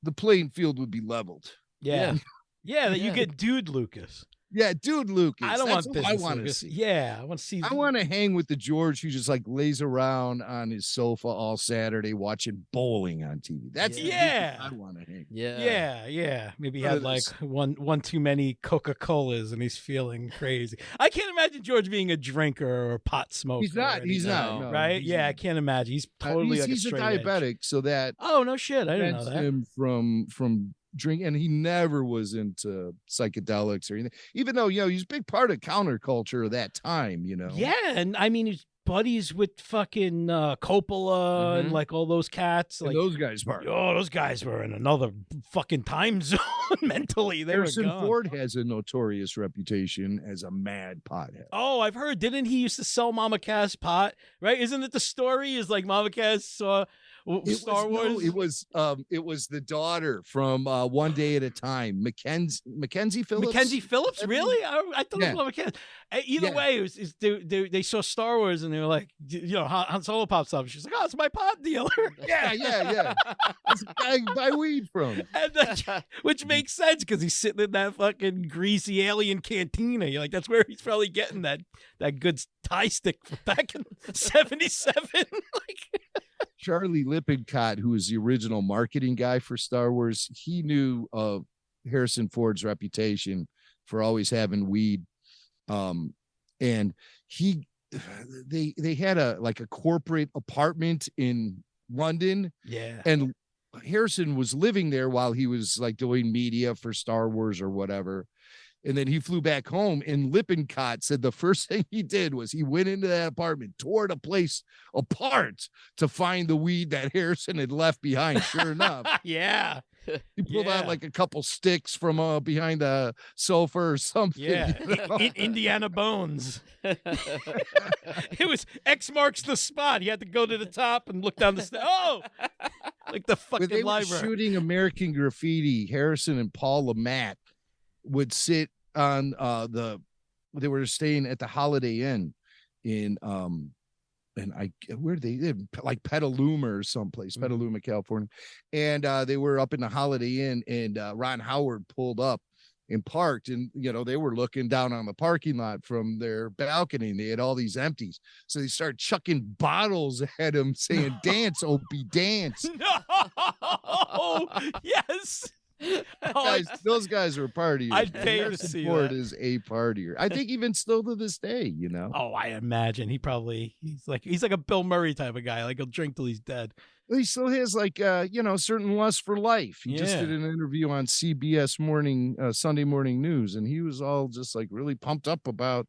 the playing field would be leveled. Yeah. Yeah, that you Yeah. get dude Lucas. Yeah, dude, Lucas. I don't that's want who business I want to Lucas. see. Yeah, I want to see. I want to hang with the George who just like lays around on his sofa all Saturday watching bowling on TV. That's the Yeah. Lucas I want to hang. Yeah. Yeah. Maybe he None had of like this. one too many Coca-Colas and he's feeling crazy. I can't imagine George being a drinker or pot smoker. He's not. or He's anything, not. No. No, right? he's Yeah, I not. can't imagine. He's totally like he's a straight edge. diabetic, so that Oh no shit! I didn't know prevents that. him from drink, and he never was into psychedelics or anything, even though, you know, he's a big part of counterculture of that time, you know. Yeah, and I mean he's buddies with fucking Coppola and Mhm. like all those cats. And Like, those guys part. oh, those guys were in another fucking time zone mentally. They Harrison were gone. Ford has a notorious reputation as a mad pothead. Oh, I've heard. Didn't he used to sell Mama Cass pot? Right? Isn't it the story? Is like Mama Cass saw Star Wars? No, it was the daughter from One Day at a Time, Mackenzie Phillips. Mackenzie Phillips, I think- really? I thought Yeah. it was Mama Cass. Either Yeah. way, they saw Star Wars and they were like, you know, Han Solo pops up. She's like, oh, it's my pot dealer. Yeah. That's the guy I buy weed from. And which makes sense because he's sitting in that fucking greasy alien cantina. You're like, that's where he's probably getting that good tie stick from back in '77. Like, Charlie Lippincott, who was the original marketing guy for Star Wars, he knew of Harrison Ford's reputation for always having weed. And they had a corporate apartment in London, yeah. and Harrison was living there while he was like doing media for Star Wars or whatever. And then he flew back home, and Lippincott said the first thing he did was he went into that apartment, tore the place apart to find the weed that Harrison had left behind. Sure enough. Yeah. He pulled out like a couple sticks from behind the sofa or something. Yeah. You know? Indiana Bones. It was X marks the spot. He had to go to the top and look down the stairs. Oh, like the fucking when they library. were shooting American Graffiti, Harrison and Paul LeMat would sit on they were staying at the Holiday Inn in where they live, like Petaluma or someplace, Petaluma, California. And they were up in the Holiday Inn, and Ron Howard pulled up and parked, and they were looking down on the parking lot from their balcony, and they had all these empties. So they started chucking bottles at him, saying, "Dance, Opie, dance." No. Yes. Those guys are partiers. I'd pay to see Ford that. is a partier. I think even still to this day, Oh, I imagine he's like a Bill Murray type of guy. Like he'll drink till he's dead. He still has certain lust for life. He just did an interview on CBS Sunday morning news, and he was all just like really pumped up about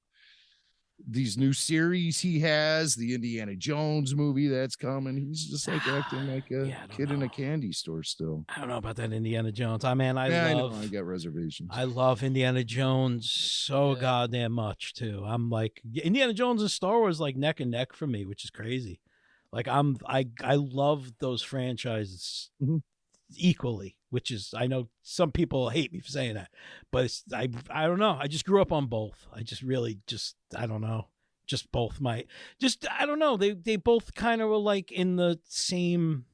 these new series he has, the Indiana Jones movie that's coming. He's just like acting like a kid in a candy store still. I don't know about that Indiana Jones. I got reservations. I love Indiana Jones so goddamn much too. I'm like Indiana Jones and Star Wars like neck and neck for me, which is crazy. Like I love those franchises equally, which is, I know some people hate me for saying that, but I don't know. I just grew up on both. I just really I don't know. Just both I don't know. They both kind of were like in the same,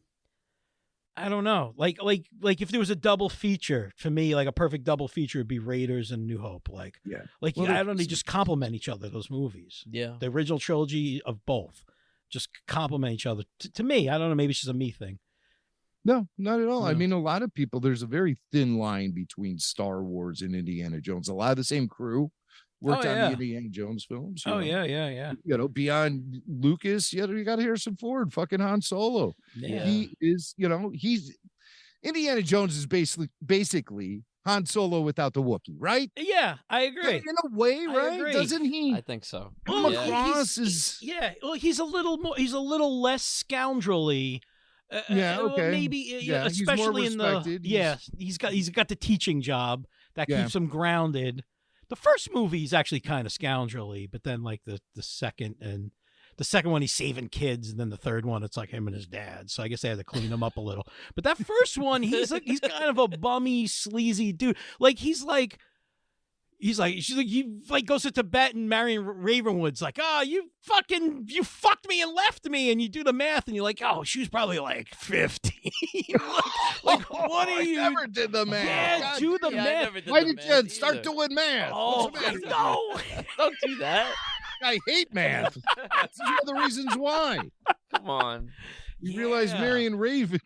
I don't know. Like if there was a double feature for me, like a perfect double feature would be Raiders and New Hope. I don't know. They just complement each other, those movies. Yeah. The original trilogy of both just complement each other. To me, I don't know. Maybe it's just a me thing. No, not at all. No. I mean, a lot of people, there's a very thin line between Star Wars and Indiana Jones. A lot of the same crew worked on the Indiana Jones films. Yeah. Beyond Lucas, you got Harrison Ford, fucking Han Solo. Yeah. He is, Indiana Jones is basically Han Solo without the Wookiee, right? Yeah, I agree. In a way, right? Doesn't he? I think so. Come across as well, he's a little less scoundrelly. Okay. Maybe especially in he's got the teaching job that keeps him grounded. The first movie is actually kind of scoundrelly, but then like the second one he's saving kids, and then the third one it's like him and his dad. So I guess they had to clean him up a little. But that first one, he's kind of a bummy, sleazy dude. Like he goes to Tibet and Marion Ravenwood's like, oh, you fucked me and left me, and you do the math and you're like, oh, she was probably like 50. what are you? I never did the math. Yeah, do the math. Why did you start doing math? Oh, no. Don't do that. I hate math. That's one of the reasons why. Come on. You realize Marion Raven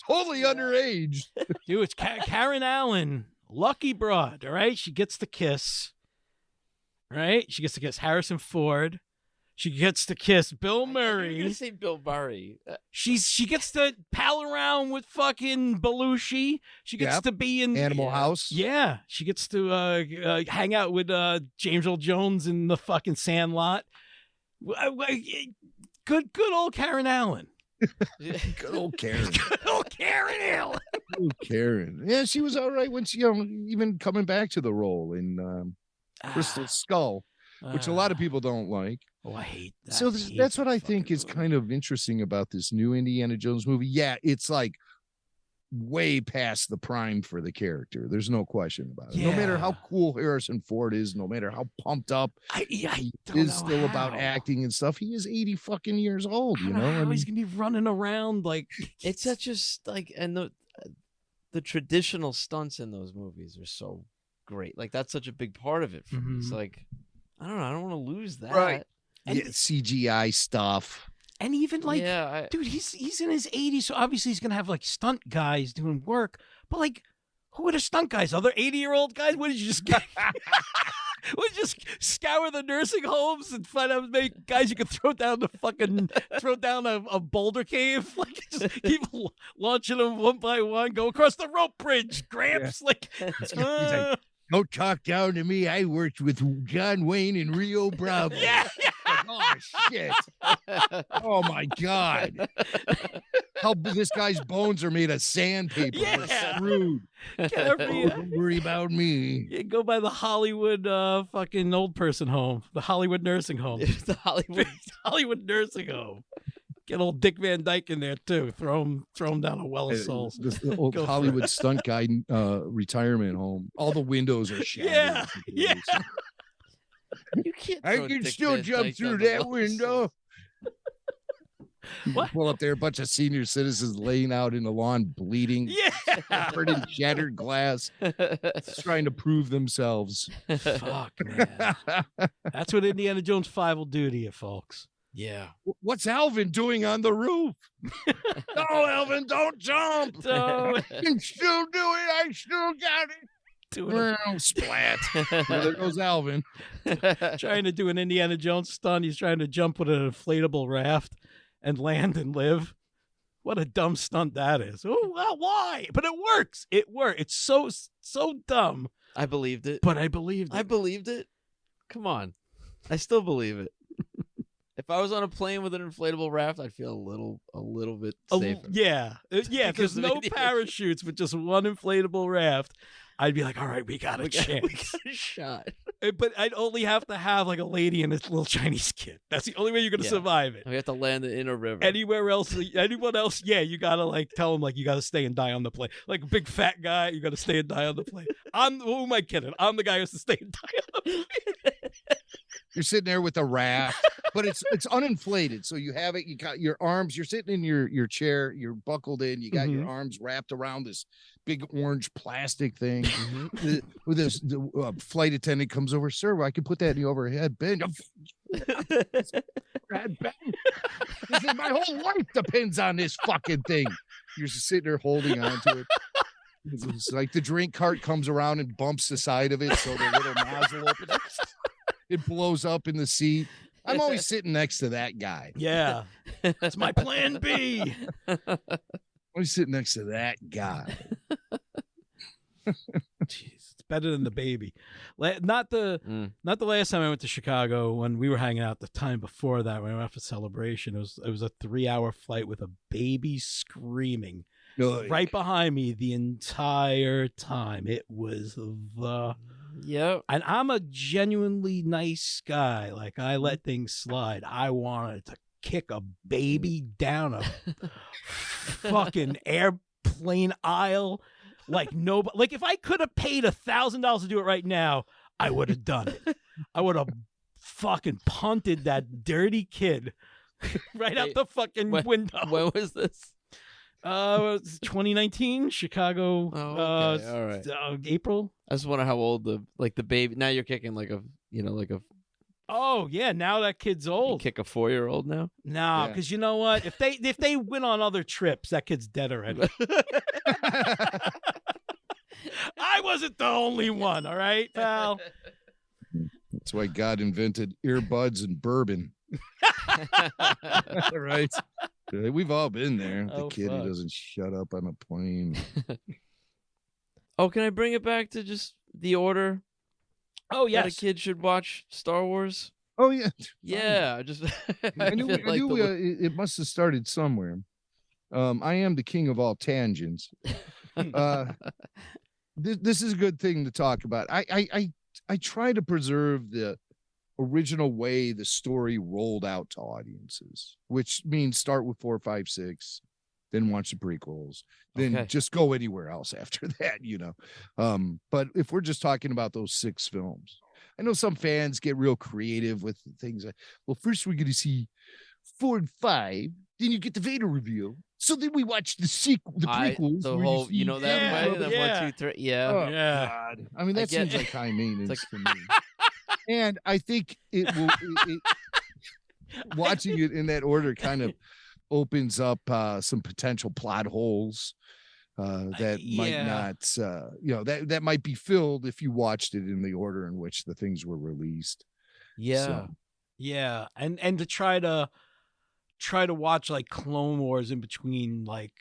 totally underage. Dude, it's Karen Allen. Lucky broad, all right? She gets the kiss, right? She gets to kiss Harrison Ford. She gets to kiss Bill Murray. You're gonna say Bill Murray. She gets to pal around with fucking Belushi. She gets to be in Animal House. Yeah, she gets to hang out with James Earl Jones in the fucking Sandlot. Good old Karen Allen. Good old Karen. Good old Karen Allen. Good Karen. Yeah, she was all right when she even coming back to the role in Crystal Skull, which a lot of people don't like. Oh, I hate that. So that's what I think is kind of interesting about this new Indiana Jones movie. Yeah, it's like way past the prime for the character. There's no question about it. Yeah. No matter how cool Harrison Ford is, no matter how pumped up he is still about acting and stuff, he is 80 fucking years old. I don't know how he's gonna be running around like it's such a and the traditional stunts in those movies are so great. Like that's such a big part of it for me. It's like I don't know. I don't want to lose that. Right. And CGI stuff. And even like, dude, he's in his 80s, so obviously he's gonna have like stunt guys doing work. But like, who are the stunt guys? Other 80-year-old guys? What did you just get? We just scour the nursing homes and find out many guys you can throw down a boulder cave. Like just keep launching them one by one. Go across the rope bridge, Gramps. Yeah. He's like, don't talk down to me. I worked with John Wayne and Rio Bravo. Yeah. Like, oh shit! Oh my god! How this guy's bones are made of sandpaper. Yeah. Screwed. Don't worry about me. You go by the Hollywood fucking old person home, the Hollywood nursing home, the Hollywood nursing home. Get old Dick Van Dyke in there too. Throw him down a well of souls. The old Hollywood stunt guy retirement home. All the windows are shattered. Yeah. You can't. I can still jump through that window. What? Pull up there, a bunch of senior citizens laying out in the lawn, bleeding, covered in shattered glass, trying to prove themselves. Fuck, man. That's what Indiana Jones 5 will do to you, folks. Yeah. What's Alvin doing on the roof? No, Alvin, don't jump. No. I can still do it. I still got it. Splat. There goes Alvin. Trying to do an Indiana Jones stunt. He's trying to jump with an inflatable raft and land and live. What a dumb stunt that is. Oh, well, why? But it works. It works. It's so dumb. I believed it. But I believed it. I believed it. Come on. I still believe it. If I was on a plane with an inflatable raft, I'd feel a little bit safer. Yeah. If there's no parachutes but just one inflatable raft, I'd be like, all right, we got a chance. We got a shot. But I'd only have to have like a lady and this little Chinese kid. That's the only way you're going to survive it. We have to land it in a river. Anyone else, you got to like tell them like you got to stay and die on the plane. Like a big fat guy, you got to stay and die on the plane. Who am I kidding? I'm the guy who has to stay and die on the plane. You're sitting there with a raft, but it's uninflated. So you have it, you got your arms, you're sitting in your chair, you're buckled in, you got your arms wrapped around this big orange plastic thing. With this flight attendant comes over, sir, I can put that in the overhead bin. My whole life depends on this fucking thing. You're just sitting there holding on to it. It's like the drink cart comes around and bumps the side of it, so the little nozzle opens. It blows up in the seat. I'm always sitting next to that guy. Yeah. That's my plan B. Always sitting next to that guy. Jeez, it's better than the baby. Not the last time I went to Chicago when we were hanging out. The time before that, when we went for Celebration, it was a 3-hour flight with a baby screaming right behind me the entire time. It was and I'm a genuinely nice guy. Like I let things slide. I wanted to kick a baby down a fucking airplane aisle. Like if I could have paid $1,000 to do it right now, I would have done it. I would have fucking punted that dirty kid right out the fucking window. When was this? 2019 Chicago. Oh, okay. All right. April. I just wonder how old the baby. Now you're kicking like a. Oh yeah, now that kid's old. You kick a 4-year-old now? No, because you know what? If they went on other trips, that kid's dead already. I wasn't the only one. All right, pal. That's why God invented earbuds and bourbon. Right. We've all been there. The kid who doesn't shut up on a plane. Oh, can I bring it back to just the order? Oh, yes. That a kid should watch Star Wars? Oh, yeah. Yeah. I knew it must have started somewhere. I am the king of all tangents. This is a good thing to talk about. I try to preserve the original way the story rolled out to audiences, which means start with 4, 5, 6, then watch the prequels, then just go anywhere else after that, you know. But if we're just talking about those 6 films, I know some fans get real creative with things like, well, first we're going to see 4 and 5, then you get the Vader reveal. So then we watch the prequels. The whole, you know that way? The 1, 2, 3. Yeah. Oh, God. I mean, that seems like high maintenance to me. And I think it will. Watching it in that order kind of opens up some potential plot holes that might not, that might be filled if you watched it in the order in which the things were released. Yeah. So. Yeah. And to try to watch like Clone Wars in between like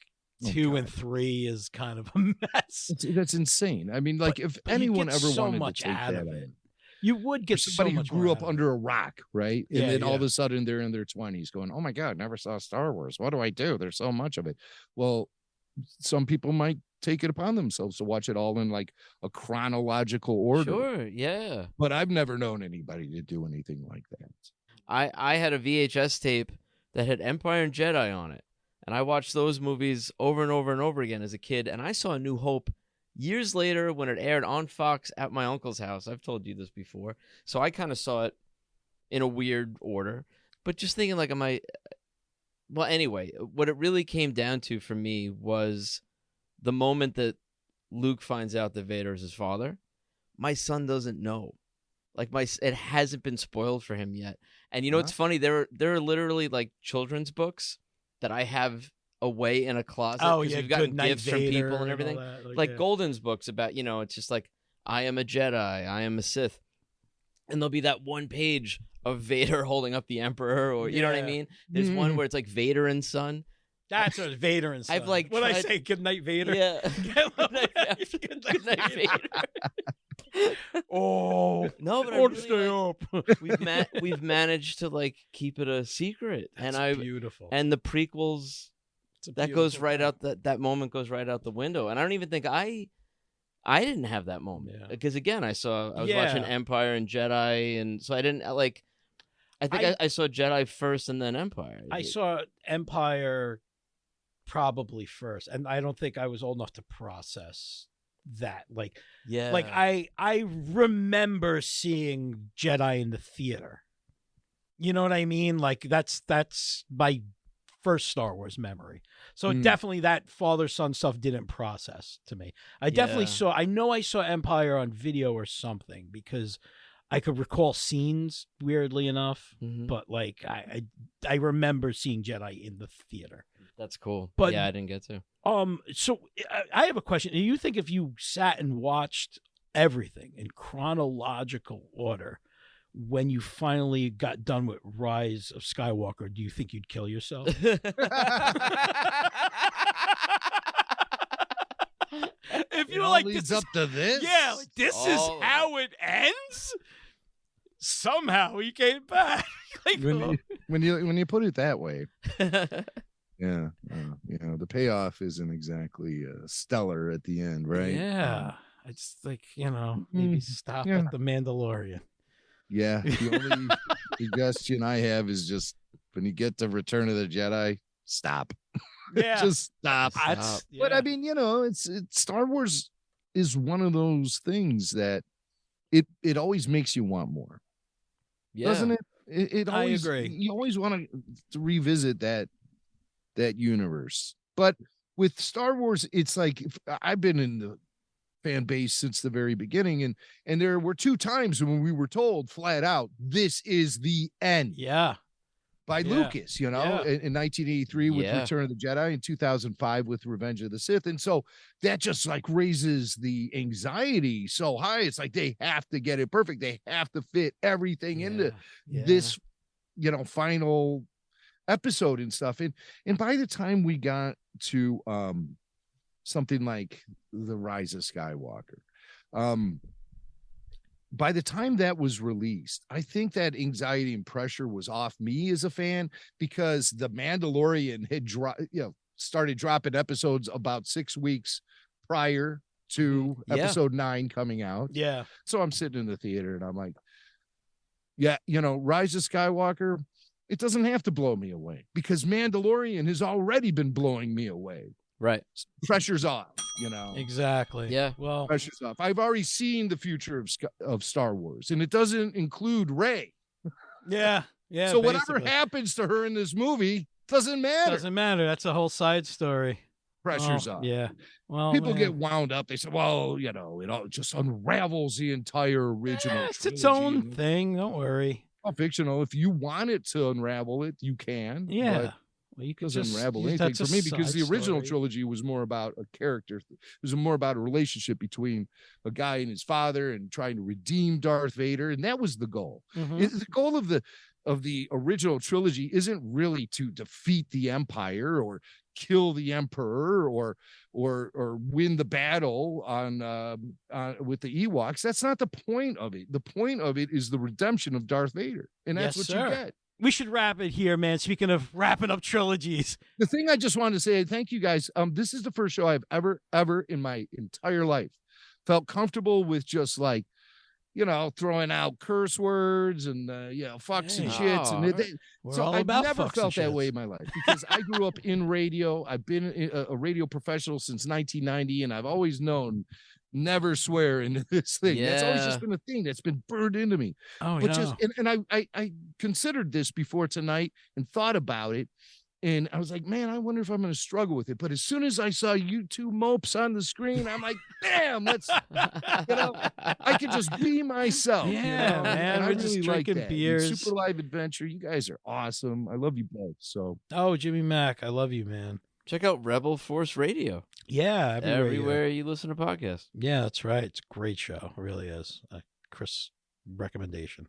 2 and 3 is kind of a mess. That's insane. I mean, like, if anyone ever so wanted much to take out that of it, in, you would get somebody so who much grew more up out of under a rock, right? And then all of yeah. a sudden they're in their 20s going, oh my God, never saw Star Wars. What do I do? There's so much of it. Well, some people might take it upon themselves to watch it all in like a chronological order. Sure, yeah. But I've never known anybody to do anything like that. I had a VHS tape that had Empire and Jedi on it. And I watched those movies over and over and over again as a kid. And I saw A New Hope years later when it aired on Fox at my uncle's house. I've told you this before. So I kind of saw it in a weird order. But just thinking like, well, anyway, what it really came down to for me was the moment that Luke finds out that Vader is his father. My son doesn't know. Like it hasn't been spoiled for him yet. And you know, it's funny. There are literally like children's books that I have away in a closet. Oh yeah, we've gotten gifts from Vader people and everything. Like Golden's books about, it's just like, I am a Jedi, I am a Sith. And there'll be that one page of Vader holding up the Emperor, or you know what I mean? There's one where it's like Vader and son. That's what Vader and son. I've like what I say, good night, Vader. Yeah. Good night, Vader. Oh no, but really stay up. we've managed to like keep it a secret. That's beautiful. And the prequels that goes right out that moment goes right out the window. And I don't even think I didn't have that moment because again I was watching Empire and Jedi, and so I didn't like. I think I saw Jedi first and then Empire. I saw Empire probably first, and I don't think I was old enough to process that. Like I remember seeing Jedi in the theater. You know what I mean? Like that's my first Star Wars memory. So definitely that father-son stuff didn't process to me. I definitely saw Empire on video or something because I could recall scenes weirdly enough, but like I remember seeing Jedi in the theater. That's cool. But yeah, I didn't get to. So I have a question. Do you think if you sat and watched everything in chronological order, when you finally got done with Rise of Skywalker, do you think you'd kill yourself? If you were like, leads up to this, yeah, like, this is how it ends. Somehow he came back. Like, when you put it that way, yeah, the payoff isn't exactly stellar at the end, right? Yeah, it's like maybe stop at the Mandalorian. Yeah, the only suggestion I have is just when you get to Return of the Jedi, stop. Yeah, just stop. Yeah. But I mean, it's Star Wars is one of those things that it always makes you want more, doesn't it? It always, I agree. You always want to revisit that universe. But with Star Wars, it's like I've been in the fan base since the very beginning, and there were 2 times when we were told flat out this is the end by Lucas, in 1983 with Return of the Jedi, in 2005 with Revenge of the Sith. And so that just like raises the anxiety so high. It's like they have to get it perfect, they have to fit everything into this final episode and stuff. And by the time we got to something like The Rise of Skywalker, by the time that was released, I think that anxiety and pressure was off me as a fan, because The Mandalorian had started dropping episodes about 6 weeks prior to episode 9 coming out. Yeah. So I'm sitting in the theater and I'm like, Rise of Skywalker, it doesn't have to blow me away because Mandalorian has already been blowing me away. Right. Pressure's off, Exactly. Yeah. Well, pressure's off. I've already seen the future of Star Wars, and it doesn't include Rey. Yeah. Yeah. So whatever happens to her in this movie doesn't matter. Doesn't matter. That's a whole side story. Pressure's off. Yeah. Well, people get wound up. They say, well, it all just unravels the entire original. It's its own thing. Don't worry. All fictional. If you want it to unravel it, you can. Yeah. Well, you could doesn't just unravel that's anything a for me because side the original story. trilogy was more about a character. It was more about a relationship between a guy and his father and trying to redeem Darth Vader, and that was the goal. The goal of the original trilogy isn't really to defeat the Empire or kill the Emperor or win the battle on with the Ewoks. That's not the point of it. The point of it is the redemption of Darth Vader, and that's Yes, what sir. you get. We should wrap it here, man. Speaking of wrapping up trilogies. The thing I just wanted to say, thank you guys. This is the first show I've ever in my entire life felt comfortable with just like, throwing out curse words and, fucks and shits. And so I've never felt that way in my life because I grew up in radio. I've been a radio professional since 1990, and I've always known never swear into this thing. Yeah. That's always just been a thing that's been burned into me. Oh, But yeah. I considered this before tonight and thought about it. And I was like, man, I wonder if I'm going to struggle with it. But as soon as I saw you two mopes on the screen, I'm like, damn, let's, I could just be myself. Yeah, man. And I We're really just like drinking that. beers. Super Live Adventure. You guys are awesome. I love you both. So, Oh, Jimmy Mack, I love you, man. Check out Rebel Force Radio. Yeah, Everywhere you listen to podcasts. Yeah, that's right. It's a great show. It really is. Chris recommendation.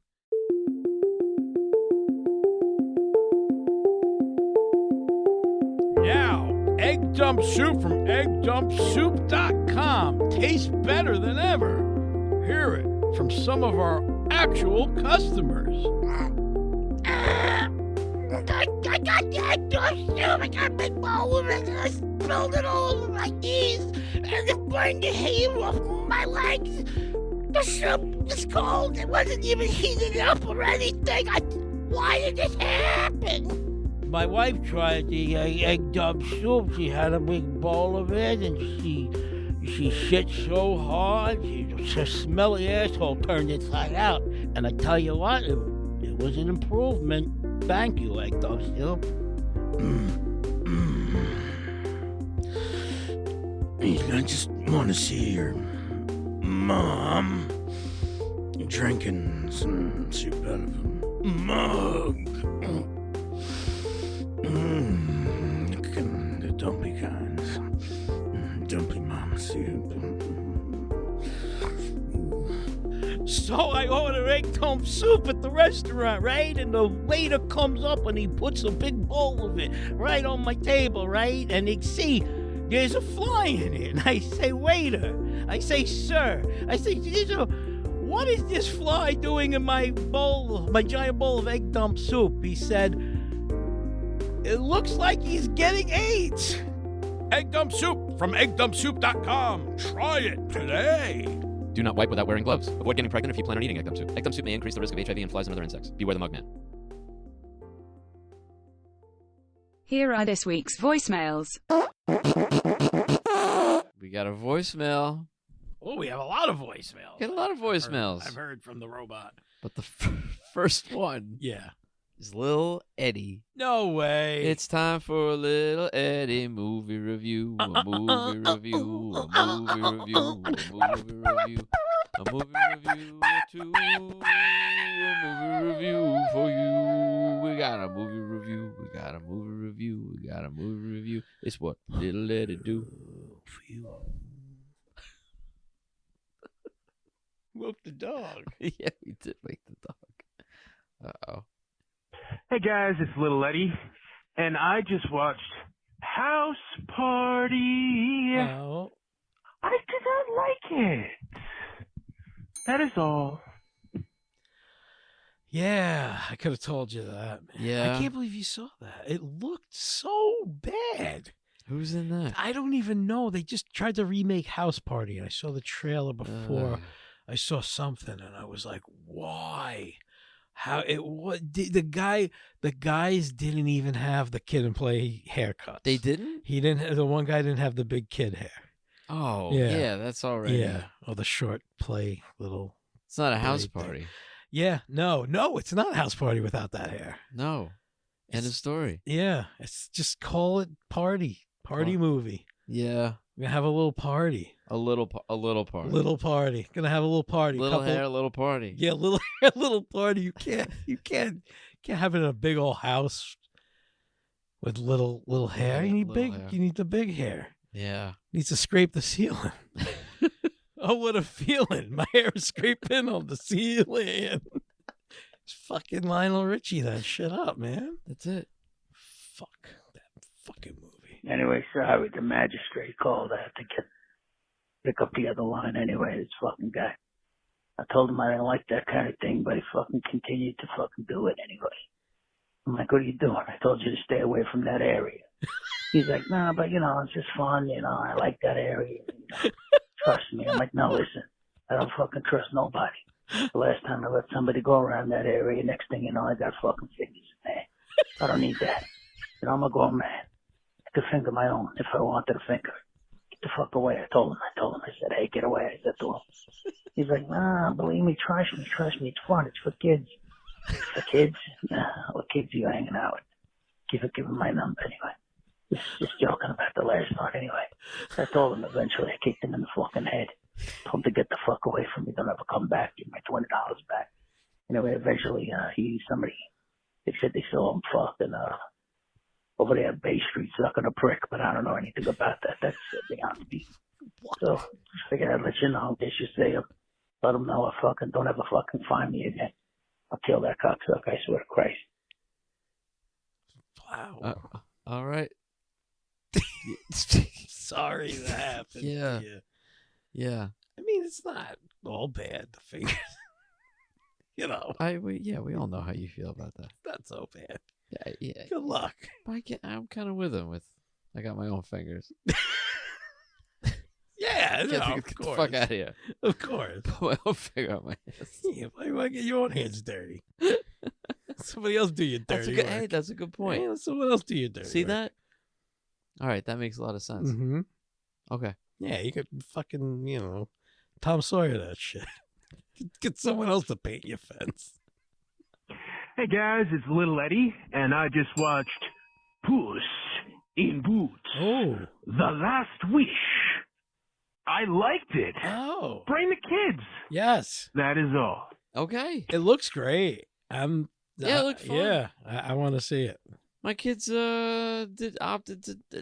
Now, egg dump soup from eggdumpsoup.com tastes better than ever. Hear it from some of our actual customers. I got the egg dump soup. I got a big bowl of it. I spilled it all over my knees. And it burned the hair off my legs. The soup is cold. It wasn't even heated up or anything. Why did this happen? My wife tried the egg dump soup. She had a big bowl of it, and she shit so hard, her smelly asshole turned inside out. And I tell you what, it was an improvement. Thank you, egg dump soup. I just want to see your mom drinking some soup out of a mug. The dumpy kinds. Dumpy mama soup. So I order egg dump soup at the restaurant, right? And the waiter comes up and he puts a big bowl of it right on my table, right? And they see there's a fly in it. And I say, waiter. I say, sir. I say, what is this fly doing in my bowl, my giant bowl of egg dump soup? He said, it looks like he's getting AIDS. Egg dump soup from eggdumpsoup.com. Try it today. Do not wipe without wearing gloves. Avoid getting pregnant if you plan on eating egg dump soup. Egg dump soup may increase the risk of HIV and flies and other insects. Beware the mugman. Here are this week's voicemails. We got a voicemail. Oh, we have a lot of voicemails. Get a lot of voicemails. I've heard from the robot. But the first one Yeah. is Lil Eddie. No way. It's time for a little Eddie movie review. A movie review. A movie review. A movie review. A movie review or two. A movie review for you. We got a movie review. We got a movie review. We got a movie review. It's what little Eddie do. Woke the dog. Yeah, we did make the dog. Uh-oh. Hey guys, it's Little Eddie, and I just watched House Party. Oh. I did not like it. That is all. Yeah, I could have told you that. Man. Yeah. I can't believe you saw that. It looked so bad. Who's in that? I don't even know. They just tried to remake House Party, and I saw the trailer before. I saw something, and I was like, why? How it what the guys didn't even have the kid and play haircuts. They didn't? He didn't. The one guy didn't have the big kid hair. Oh, Yeah. yeah, that's all right. Yeah, or the short play little. It's not a house Right there. party. Yeah, no, it's not a house party without that hair. No. End of story. Yeah, it's just call it party movie. Yeah. We're gonna have a little party. A little party. Little party. Gonna have a little party. Little hair, little party. Yeah, little hair, little party. You can't have it in a big old house With little hair. You need Little big. hair. You need the big hair. Yeah. Needs to scrape the ceiling. Oh, what a feeling! My hair is scraping on the ceiling. It's fucking Lionel Richie. That shit up, man. That's it. Fuck that fucking movie. Anyway, sorry, the magistrate called. I had to pick up the other line anyway, this fucking guy. I told him I didn't like that kind of thing, but he fucking continued to fucking do it anyway. I'm like, what are you doing? I told you to stay away from that area. He's like, nah, but it's just fun, I like that area. Trust me. I'm like, no, listen, I don't fucking trust nobody. The last time I let somebody go around that area, next thing you know, I got fucking fingers in there. I don't need that. I'm a grown man. I could finger my own if I wanted to finger. Get the fuck away. I told him. I said, hey, get away. I said to him. He's like, nah, believe me, trust me. It's fun. It's for kids. For kids? Nah, what kids are you hanging out with? Give him my number anyway. Just joking about the last part anyway. I told him eventually. I kicked him in the fucking head. Told him to get the fuck away from me. Don't ever come back. Give my $20 back. Anyway, eventually, they said they saw him fucking, over there at Bay Street sucking a prick, but I don't know anything about that. That's beyond me. So, just figured I'd let you know. In case you say him. Let him know I fucking don't ever fucking find me again. I'll kill that cocksucker, I swear to Christ. Wow. All right. Sorry that happened. Yeah. To you. Yeah. I mean, it's not all bad, the fingers. We all know how you feel about that. Not so bad. Yeah. Good luck. I'm kind of with him. I got my own fingers. Yeah, Get of the course. fuck out of here. Of course. Put my own finger on my ass. Yeah, why you want to get your own hands dirty? Somebody else do your dirty work. Hey, that's a good point. Yeah, someone else do your dirty See work. that? All right, that makes a lot of sense. Mm-hmm. Okay. Yeah, you could fucking, Tom Sawyer that shit. Get someone else to paint your fence. Hey guys, it's Little Eddie, and I just watched Puss in Boots. Oh. The Last Wish. I liked it. Oh. Bring the kids. Yes. That is all. Okay. It looks great. Yeah, it looked fun. Yeah, I want to see it. My kids they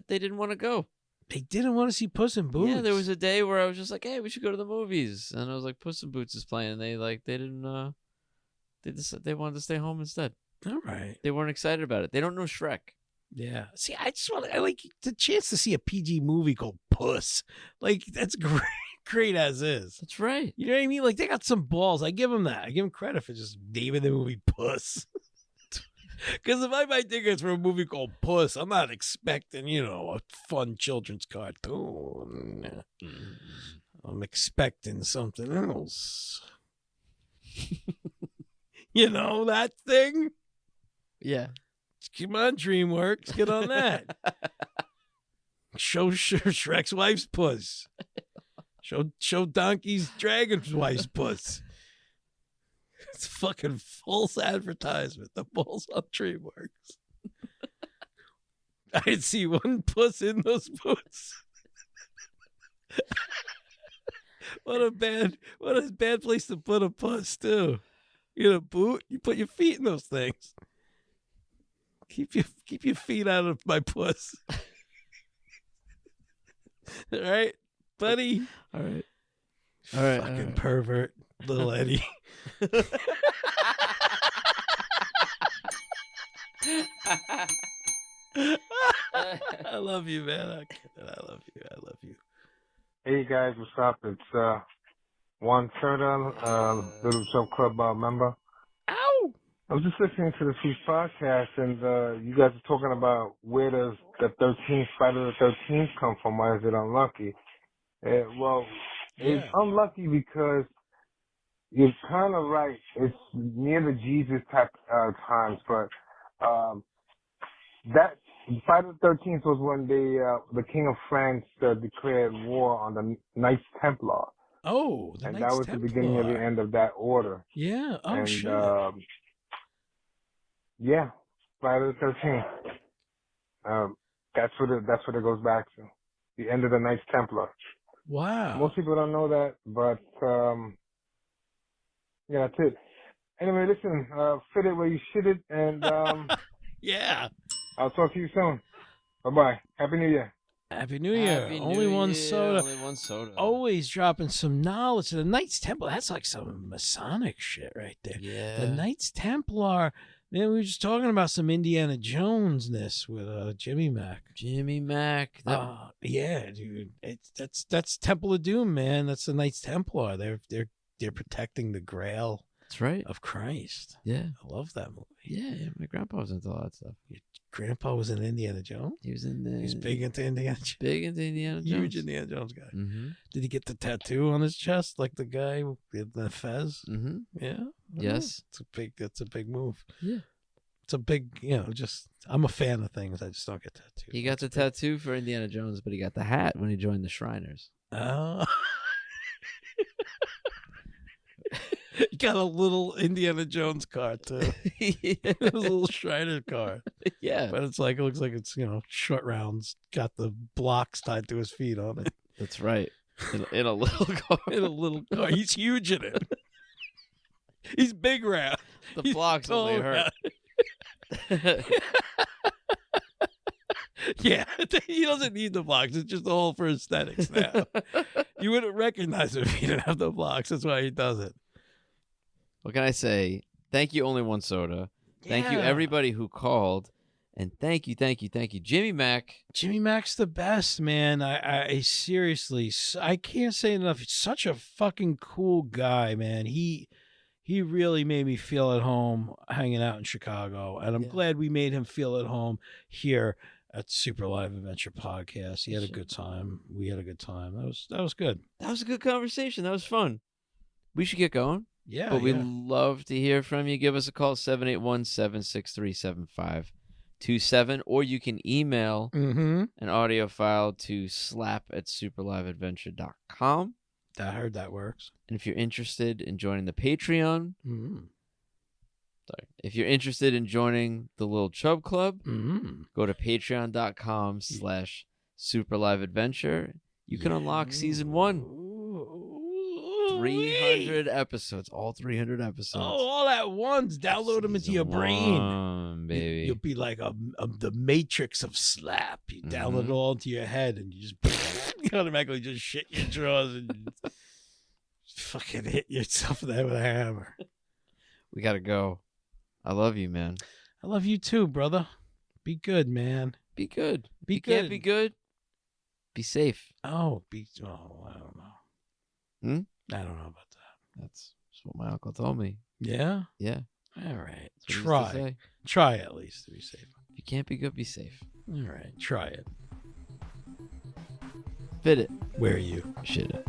didn't want to go. They didn't want to see Puss in Boots. Yeah, there was a day where I was just like, "Hey, we should go to the movies," and I was like, "Puss in Boots is playing." And they didn't. They wanted to stay home instead. All right. They weren't excited about it. They don't know Shrek. Yeah. See, I like the chance to see a PG movie called Puss. Like, that's great as is. That's right. You know what I mean? Like, they got some balls. I give them that. I give them credit for just naming the movie Puss. Because if I buy tickets for a movie called Puss, I'm not expecting, a fun children's cartoon. I'm expecting something else. That thing? Yeah. Come on, DreamWorks. Get on that. Show Shrek's wife's puss. Show Donkey's dragon's wife's puss. It's fucking false advertisement. The ball's on DreamWorks. I didn't see one puss in those boots. What a bad place to put a puss too. In a boot, you put your feet in those things. Keep your feet out of my puss. All right, buddy. All right. Fucking pervert, little Eddie. I love you, man. I love you. Hey guys, what's up? It's Juan Turtle, Little Show Club member. Ow! I was just listening to the Feast podcast, and you guys are talking about where does the 13th Friday the 13th come from? Why is it unlucky? It's unlucky because you're kind of right. It's near the Jesus type times, but that Friday the 13th was when the King of France declared war on the Knights Templar. Oh, and that was the beginning of the end of that order. Yeah. Oh, and, shit. Friday the 13th. That's what it goes back to. The end of the Knights Templar. Wow. Most people don't know that, but yeah, that's it. Anyway, listen, fit it where you should it, and yeah. I'll talk to you soon. Bye-bye. Happy New Year. Happy New Year. Happy Only New one Year, soda. Only one soda. Always dropping some knowledge. The Knights Templar, that's like some Masonic shit right there. Yeah. The Knights Templar, man, we were just talking about some Indiana Jones-ness with Jimmy Mac. Jimmy Mac. Yeah, dude. That's Temple of Doom, man. That's the Knights Templar. They're protecting the Grail. That's right. Of Christ. Yeah. I love that movie. Yeah, my grandpa was into all that stuff. Your grandpa was in Indiana Jones? He was in the... He's big into Indiana Jones. Big into Indiana Jones. Huge Indiana Jones guy. Mm-hmm. Did he get the tattoo on his chest like the guy with the fez? Mm-hmm. Yeah. Yes. That's a big move. Yeah. It's a big, I'm a fan of things. I just don't get tattoos. He got the tattoo for Indiana Jones, but he got the hat when he joined the Shriners. Oh. He got a little Indiana Jones card too. Yeah. A little Shriner card. Yeah. But it looks like it's, short rounds, got the blocks tied to his feet on it. That's right. In a little car. In a little car. He's huge in it. He's big round. The He's blocks tall only hurt. Yeah, he doesn't need the blocks. It's just all for aesthetics now. You wouldn't recognize him if he didn't have the blocks. That's why he does it. What can I say? Thank you, Only One Soda. Thank you, Yeah. everybody who called. And thank you, Jimmy Mac. Jimmy Mac's the best, man. I seriously, I can't say enough. He's such a fucking cool guy, man. He really made me feel at home hanging out in Chicago. And I'm glad we made him feel at home here at Super Live Adventure Podcast. He had a good time. We had a good time. That was good. That was a good conversation. That was fun. We should get going. Yeah. But we'd love to hear from you. Give us a call, 781-763-7527, or you can email an audio file to slap@superliveadventure.com. I heard that works. And if you're interested in joining the Patreon, if you're interested in joining the Little Chub Club, go to patreon.com/superliveadventure. You can unlock season 1. 300 episodes. All 300 episodes. Oh, all at once. Download them into your brain. Baby. You'll be like the Matrix of slap. You download it all into your head and you just automatically just shit your drawers and fucking hit yourself in the head with a hammer. We got to go. I love you, man. I love you too, brother. Be good, man. Be good. Be you good. Can't be good. Be safe. I don't know. I don't know about that. That's what my uncle told me. Yeah? Yeah. All right. That's what he used to Try. say. Try at least to be safe. If you can't be good, be safe. All right. Try it. Fit it. Where are you? Shit it.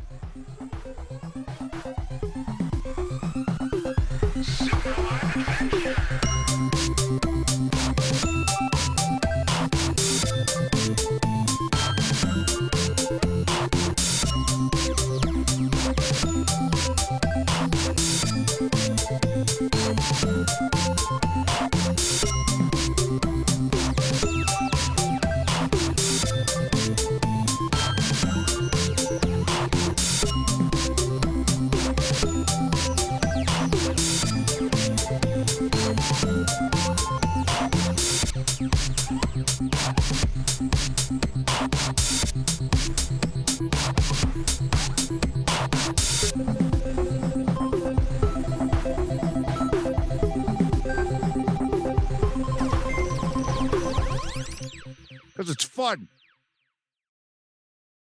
Because it's fun.